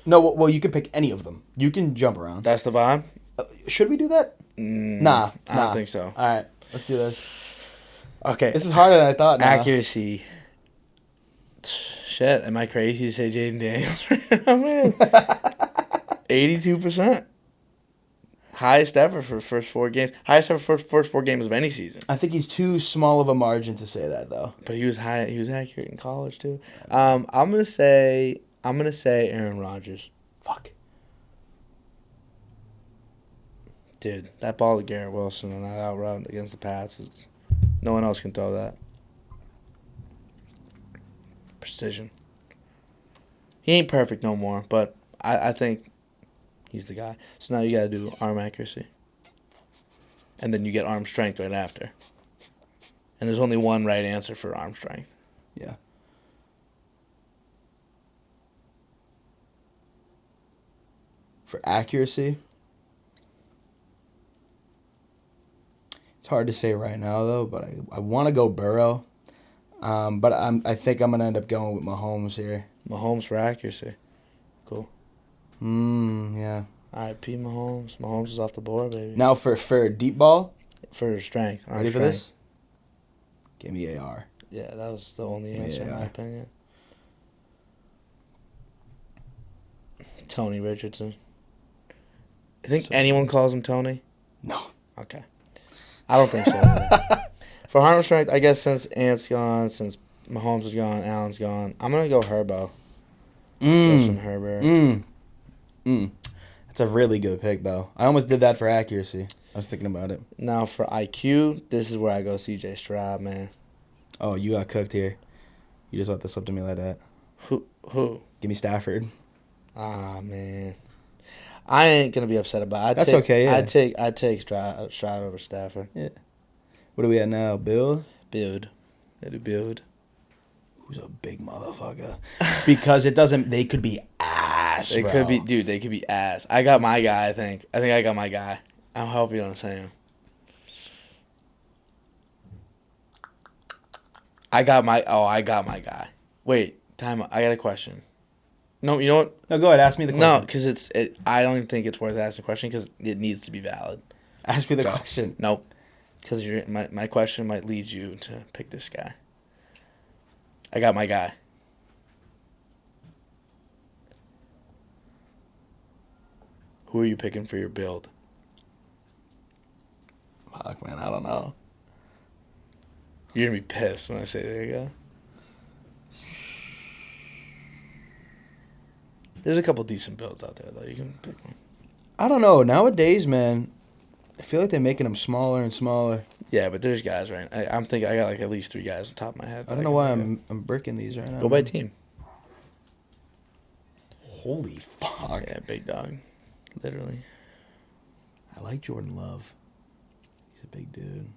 No, well, you can pick any of them. You can jump around. That's the vibe. Should we do that? Nah. I don't think so. All right, let's do this. Okay. This is harder than I thought. Now. Accuracy. Shit, am I crazy to say Jaden Daniels right now, man? 82%. Highest ever for first 4 games. Highest ever for first 4 games of any season. I think he's too small of a margin to say that though. But he was high. He was accurate in college too. I'm gonna say Aaron Rodgers. Fuck. Dude, that ball to Garrett Wilson on that out route against the Pats is no one else can throw that. Precision. He ain't perfect no more, but I think he's the guy. So now you gotta do arm accuracy. And then you get arm strength right after. And there's only one right answer for arm strength. Yeah. For accuracy, it's hard to say right now though. But I want to go Burrow, but I think I'm gonna end up going with Mahomes here. Mahomes for accuracy. Cool. Yeah. All right, P. Mahomes. Mahomes is off the board, baby. Now for deep ball, For strength. Arm ready for strength. this? Give me AR. Yeah, that was the only answer in my Yeah. opinion. Tony Richardson. I think So- anyone calls him Tony. No. Okay. I don't think so. Either. For arm strength, I guess since Ant's gone, since Mahomes is gone, Allen's gone, I'm gonna go Herbo. Justin Herbert. That's a really good pick though. I almost did that for accuracy. I was thinking about it. Now for IQ, this is where I go C.J. Stroud, man. Oh, you got cooked here. You just let this slip to me like that. Who? Give me Stafford. Ah, man. I ain't gonna be upset about it. That's okay, yeah. I'd take Stroud over Stafford. Yeah. What are we at now? Bill? Build. They do build. Who's a big motherfucker? Because they could be ass, They bro. could be, dude. They could be ass. I got my guy. I think I got my guy. I'll help you on saying. I got my guy. Wait, time. I got a question. No, you know what? No, go ahead. Ask me the question. No, because I don't even think it's worth asking a question because it needs to be valid. Ask me the question. Nope. Because my question might lead you to pick this guy. I got my guy. Who are you picking for your build? Fuck, man. I don't know. You're going to be pissed when I say there you go. There's a couple decent builds out there, though. You can pick one. I don't know. Nowadays, man, I feel like they're making them smaller and smaller. Yeah, but there's guys, right? I'm thinking I got like at least 3 guys on top of my head. I don't know why I'm bricking these right now. Go by team. Holy fuck. Yeah, big dog. Literally. I like Jordan Love. He's a big dude.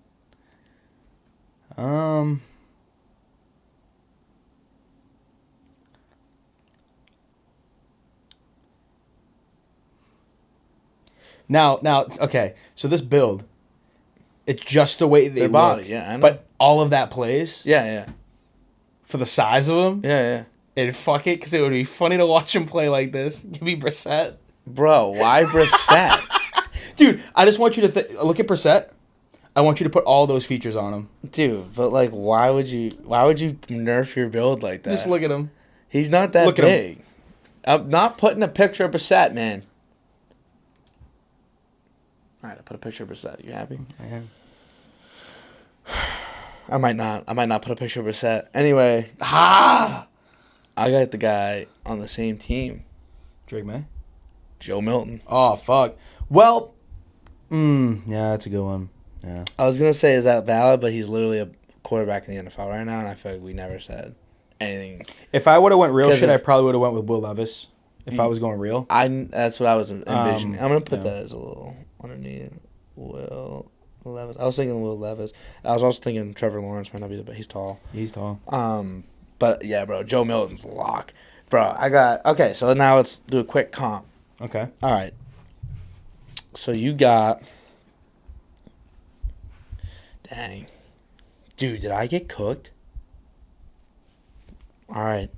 Now, okay. So this build, it's just the way they Their look. body, yeah, I know. But all of that plays Yeah. for the size of them. Yeah. And fuck it, because it would be funny to watch him play like this. Give me Brissett. Bro, why Brissett? Dude, I just want you to look at Brissett. I want you to put all those features on him. Dude, but like, why would you nerf your build like that? Just look at him. He's not that Look at him. big. I'm not putting a picture of Brissett, man. All right, I put a picture of Brissett. You happy? I am. I might not put a picture of Brissett. Anyway, Ah! I got the guy on the same team, Drake May? Joe Milton. Oh, fuck. Well, yeah, that's a good one. Yeah. I was going to say, is that valid? But he's literally a quarterback in the NFL right now, and I feel like we never said anything. If I would have went real shit, if- I probably would have went with Will Levis. If I was going real. That's what I was envisioning. I'm going to put yeah. that as a little underneath Will Levis. I was thinking Will Levis. I was also thinking Trevor Lawrence might not be the best. He's tall. He's tall. But yeah, bro, Joe Milton's lock. Bro, okay, so now let's do a quick comp. Okay. All right. So you got, dang. Dude, did I get cooked? All right.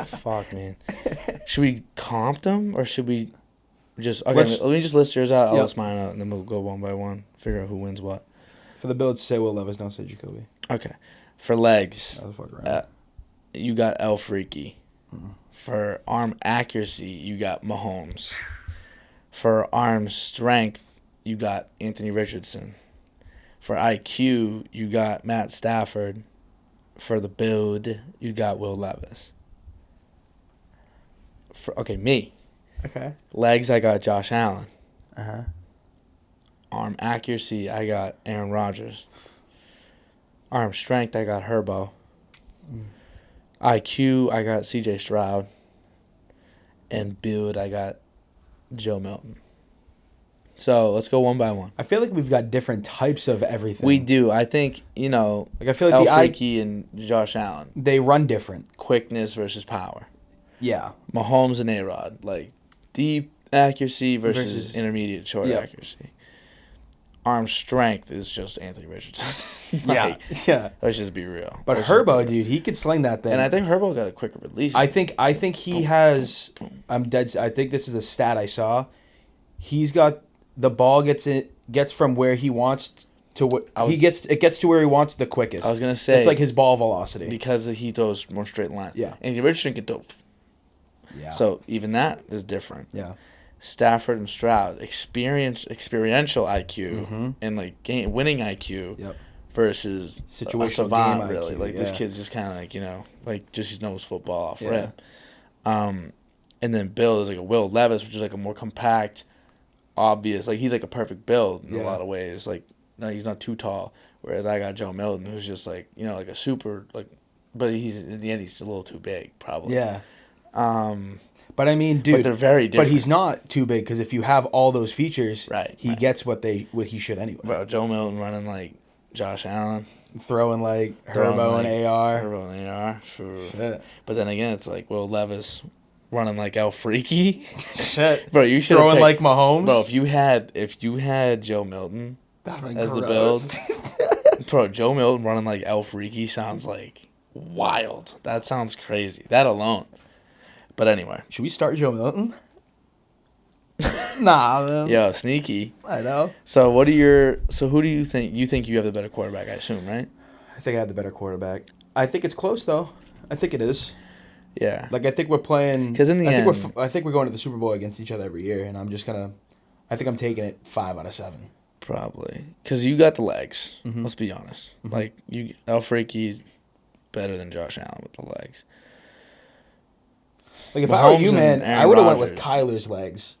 Fuck, man. Should we comp them or should we just, okay, let me just list yours out. I'll list mine out and then we'll go one by one. Figure out who wins what. For the build, say Will Levis, don't say Jacoby. Okay. For legs. That was fucking right. You got El Freaky. For arm accuracy, you got Mahomes. For arm strength, you got Anthony Richardson. For IQ, you got Matt Stafford. For the build, you got Will Levis. Me. Okay. Legs, I got Josh Allen. Uh-huh. Arm accuracy, I got Aaron Rodgers. Arm strength, I got Herbo. IQ, I got CJ Stroud. And build, I got Joe Milton. So let's go one by one. I feel like we've got different types of everything. We do. I think, like I feel like El Freaky and Josh Allen. They run different. Quickness versus power. Yeah. Mahomes and A-Rod. Like deep accuracy versus intermediate short accuracy. Arm strength is just Anthony Richardson. Yeah. Let's just be real. But Herbo, dude, he could sling that thing. And I think Herbo got a quicker release. I think he has. I'm dead. I think this is a stat I saw. He's got the ball gets from where he wants to what he gets. It gets to where he wants the quickest. I was gonna say it's like his ball velocity because he throws more straight line. Yeah. Anthony Richardson can throw. Yeah. So even that is different. Yeah. Stafford and Stroud, experiential IQ and like winning IQ. Yep. Versus situational a savant, game really. IQ, Like this kid's just kind of like just knows football off rip. And then Bill is like a Will Levis, which is like a more compact, obvious. Like he's like a perfect build in a lot of ways. Like no, he's not too tall. Whereas I got Joe Milton, who's just like like a super but he's in the end he's a little too big probably. Yeah. But I mean, dude, but they're very different. But he's not too big because if you have all those features, he gets what he should anyway. Bro, Joe Milton running like Josh Allen. Throwing like Herbo and AR. Herbo and AR, sure. Shit. But then again, it's like Will Levis running like El Freaky. Shit. Bro, you should throwing like Mahomes. Bro, if you had Joe Milton as the build, Bro, Joe Milton running like El Freaky sounds like wild. That sounds crazy. That alone. But anyway. Should we start Joe Milton? Nah, man. Yo, sneaky. I know. So who do you think you have the better quarterback, I assume, right? I think I have the better quarterback. I think it's close though. I think it is. Yeah. Like I think we're playing. Because in the end, I think we're going to the Super Bowl against each other every year, and I think I'm taking it 5 out of 7. probably because you got the legs. Mhm. Let's be honest. Mhm. Like El Freaky's better than Josh Allen with the legs. Like if I were Mahomes you, and man, Aaron I would have went with Rodgers. Kyler's legs.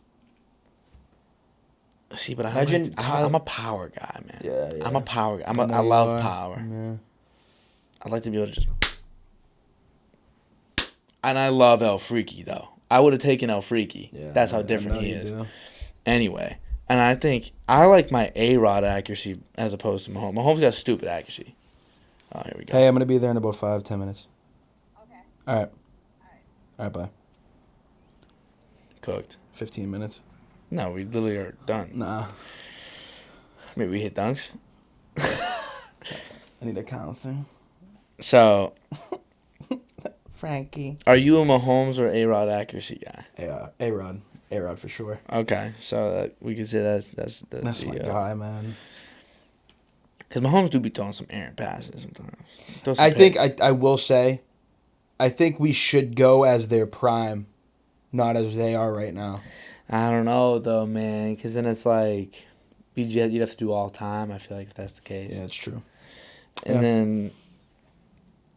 See, but Imagine I'm a power guy, man. Yeah. I'm a power guy. I know you love are. power. Yeah. I'd like to be able to just. And I love El Freaky though. I would have taken El Freaky. Yeah, That's how I different know he you is. do. Anyway, and I think I like my A-Rod accuracy as opposed to Mahomes. Mahomes got stupid accuracy. Oh, here we go. Hey, I'm gonna be there in about 5-10 minutes. Okay. All right. All right. Bye. Cooked. 15 minutes. No, we literally are done. Nah. Maybe we hit dunks. I need a count thing. So, Frankie. are you a Mahomes or A-Rod accuracy guy? Yeah. A-Rod. A-Rod for sure. Okay, so we can say that's My guy, man. Because Mahomes do be throwing some errant passes sometimes. I think I will say, I think we should go as their prime, not as they are right now. I don't know though, man. Because then it's like you'd have to do all time. I feel like if that's the case. Yeah, it's true. And Yeah. then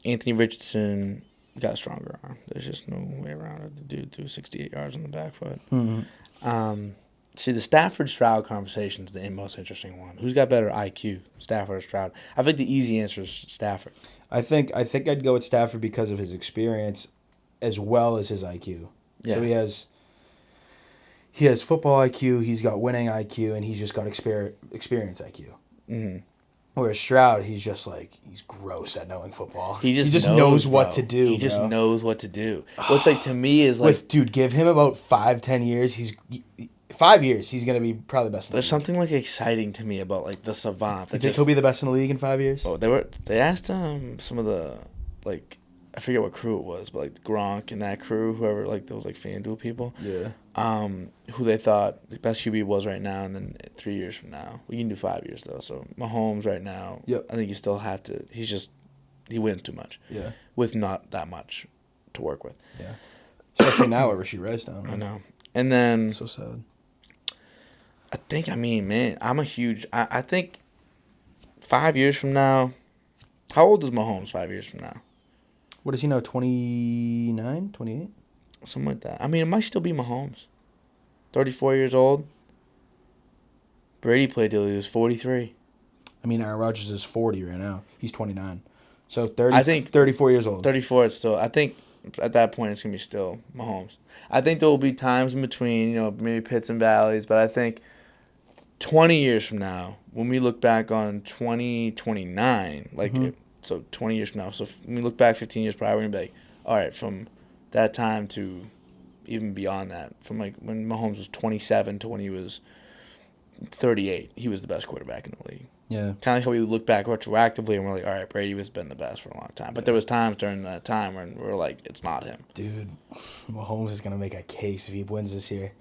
Anthony Richardson got a stronger arm. There's just no way around it. The dude threw 68 yards on the back foot. Mm-hmm. See, the Stafford-Stroud conversation is the most interesting one. Who's got better IQ, Stafford or Stroud? I think the easy answer is Stafford. I think I'd go with Stafford because of his experience, as well as his IQ. Yeah. So he has football IQ, he's got winning IQ, and he's just got experience IQ. Mm-hmm. Whereas Stroud, he's gross at knowing football. He just knows what bro. to do. He just bro. knows what to do. What's like to me is like Dude, give him about 5-10 years. 5 years. He's gonna be probably the best. there's something like exciting to me about like the savant. You That think he'll be the best in the league in 5 years? Oh, they asked some of the like I forget what crew it was, but like Gronk and that crew, whoever like those like FanDuel people. Yeah. Who they thought the best QB was right now, and then 3 years from now. We can do 5 years though. So Mahomes right now. Yep. I think you still have to. He wins too much. Yeah. With not that much to work with. Yeah. Especially now where she Rice down. I know. And then So sad. man, I think 5 years from now. How old is Mahomes 5 years from now? What is he now? 29, 28? Something like that. I mean, it might still be Mahomes. 34 years old. Brady played till he was 43. I mean, Aaron Rodgers is 40 right now. He's 29. So 34 years old. 34, it's still. I think at that point it's going to be still Mahomes. I think there will be times in between, maybe pits and valleys, but I think 20 years from now, when we look back on 2029, so 20 years from now, so when we look back 15 years prior, we're going to be like, all right, from that time to even beyond that, from like when Mahomes was 27 to when he was 38, he was the best quarterback in the league. Yeah. Kind of like how we look back retroactively and we're like, all right, Brady has been the best for a long time. But there was times during that time when we were like, it's not him. Dude, Mahomes is going to make a case if he wins this year.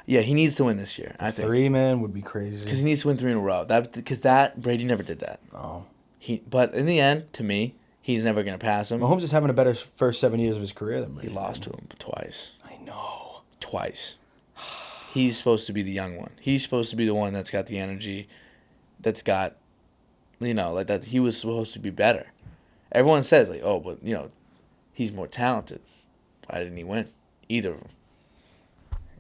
Yeah, he needs to win this year, I think. 3, man, would be crazy. Because he needs to win 3 in a row. Because Brady never did that. Oh. But in the end, to me, he's never going to pass him. Mahomes is having a better first 7 years of his career than Brady. He lost to him twice. I know. Twice. He's supposed to be the young one. He's supposed to be the one that's got the energy, that's got, like that. He was supposed to be better. Everyone says, like, oh, but, he's more talented. Why didn't he win? Either of them.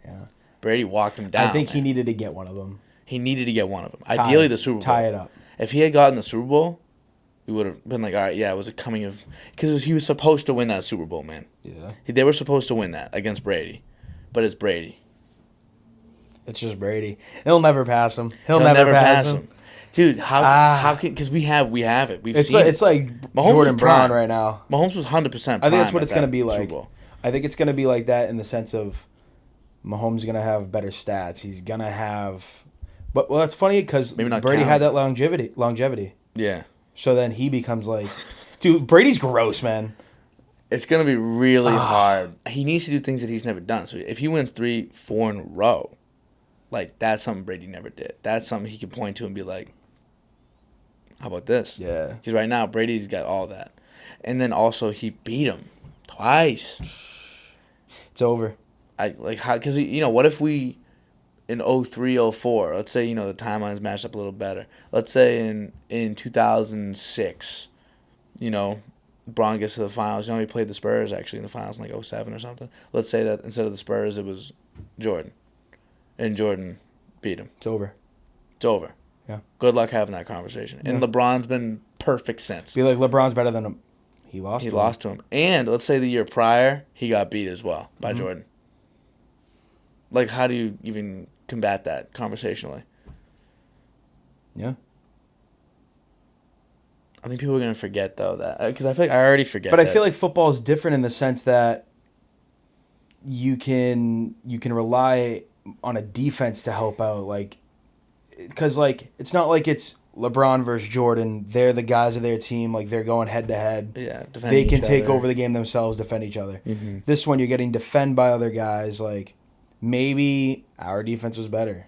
Yeah. Brady walked him down. I think he needed to get one of them. He needed to get one of them. Ideally, the Super Bowl. Tie it up. If he had gotten the Super Bowl, we would have been like, all right, yeah, it was a coming of... Because he was supposed to win that Super Bowl, man. Yeah. They were supposed to win that against Brady. But it's Brady. It's just Brady. He'll never pass him. He'll never pass him. Dude, how can... Because we have it. It's like Mahomes Jordan was Brown prime. right now. Mahomes was 100% prime. I think that's what it's going to be Super like. Bowl. I think it's going to be like that in the sense of Mahomes is going to have better stats. He's going to have... But, well, that's funny because Maybe not Brady count. had that longevity. Yeah. So then he becomes like, dude, Brady's gross, man. It's going to be really hard. He needs to do things that he's never done. So if he wins 3-4 in a row, like, that's something Brady never did. That's something he can point to and be like, how about this? Yeah. Because right now, Brady's got all that. And then also, he beat him twice. It's over. Because, what if we, in 03, 04, let's say, the timelines matched up a little better. Let's say in 2006, LeBron gets to the finals. He played the Spurs, actually, in the finals in, 07 or something. Let's say that instead of the Spurs, it was Jordan. And Jordan beat him. It's over. It's over. Yeah. Good luck having that conversation. And LeBron's been perfect since. Be like, LeBron's better than him. He lost to him. And let's say the year prior, he got beat as well by Jordan. Like, how do you even combat that conversationally? Yeah. I think people are going to forget, though, that. Because I feel like I already forget But that. I feel like football is different in the sense that you can rely on a defense to help out. Because, it's not like it's LeBron versus Jordan. They're the guys of their team. Like, they're going head-to-head. Yeah, they can take over the game themselves, defend each other. Mm-hmm. This one, you're getting defended by other guys. Like, maybe our defense was better.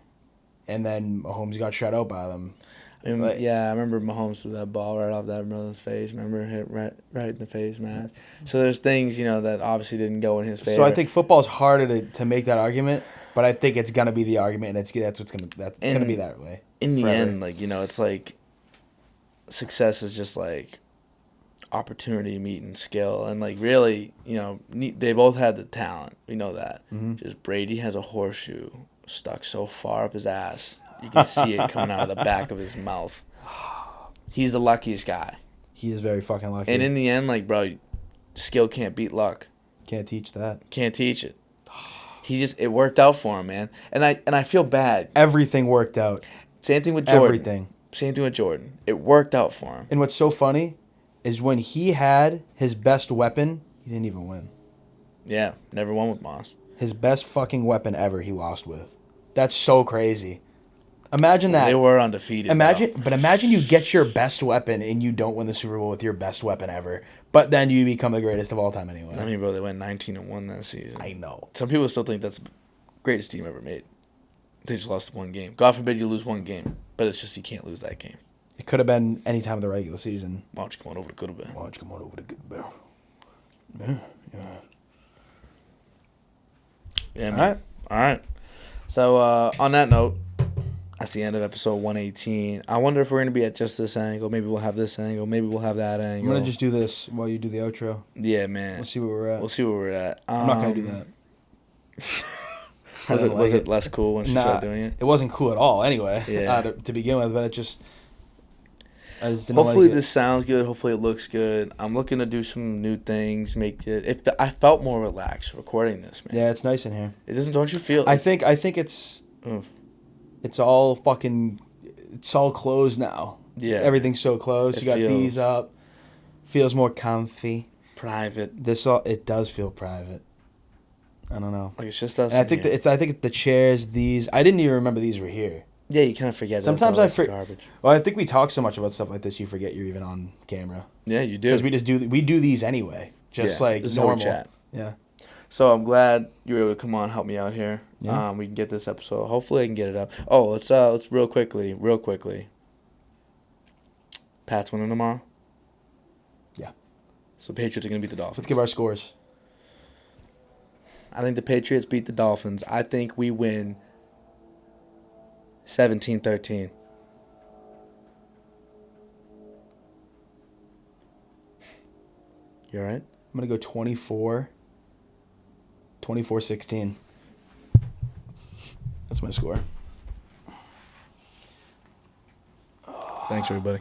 And then Mahomes got shut out by them. I remember Mahomes threw that ball right off that brother's face. Remember, hit right in the face mask. So there's things, that obviously didn't go in his favor. So I think football's harder to make that argument, but I think it's gonna be the argument, and that's gonna be that way. In the forever. end, it's like success is just like opportunity meeting skill, and really, they both had the talent. We know that. Mm-hmm. Just Brady has a horseshoe stuck so far up his ass. You can see it coming out of the back of his mouth. He's the luckiest guy. He is very fucking lucky. And in the end, skill can't beat luck. Can't teach that. Can't teach it. It worked out for him, man. And I feel bad. Everything worked out. Same thing with Jordan. Everything. Same thing with Jordan. It worked out for him. And what's so funny is when he had his best weapon, he didn't even win. Yeah, never won with Moss. His best fucking weapon ever, he lost with. That's so crazy. Imagine that. They were undefeated. Imagine you get your best weapon and you don't win the Super Bowl with your best weapon ever, but then you become the greatest of all time anyway. I mean, bro, they went 19-1 that season. I know. Some people still think that's the greatest team ever made. They just lost one game. God forbid you lose one game, but it's just you can't lose that game. It could have been any time of the regular season. Why don't you come on over to Good Bell? Why don't you come on over to Good Bell? Yeah. Yeah, man. All right. So, on that note, that's the end of episode 118. I wonder if we're going to be at just this angle. Maybe we'll have this angle. Maybe we'll have that angle. I'm going to just do this while you do the outro. Yeah, man. We'll see where we're at. I'm not going to do that. Was it less cool when she started doing it? It wasn't cool at all anyway. Yeah. To begin with, but I just didn't Hopefully like this sounds good. Hopefully it looks good. I'm looking to do some new things. I felt more relaxed recording this, man. Yeah, it's nice in here. It doesn't. Don't you feel? I think it's it's all closed now. Yeah. Everything's so closed. You got these up. Feels more comfy. Private. It does feel private. I don't know. Like it's just us. And I think the chairs. These I didn't even remember these were here. Yeah, you kind of forget. Sometimes I forget garbage. Well, I think we talk so much about stuff like this, you forget you're even on camera. Yeah, you do. Because we do these anyway, just like normal. Chat. Yeah. So I'm glad you were able to come on, help me out here. Yeah. We can get this episode. Hopefully, I can get it up. Oh, let's real quickly. Pats winning tomorrow. Yeah. So Patriots are gonna beat the Dolphins. Let's give our scores. I think the Patriots beat the Dolphins. I think we win 17-13. You all right? I'm going to go 24-16. That's my score. Thanks, everybody.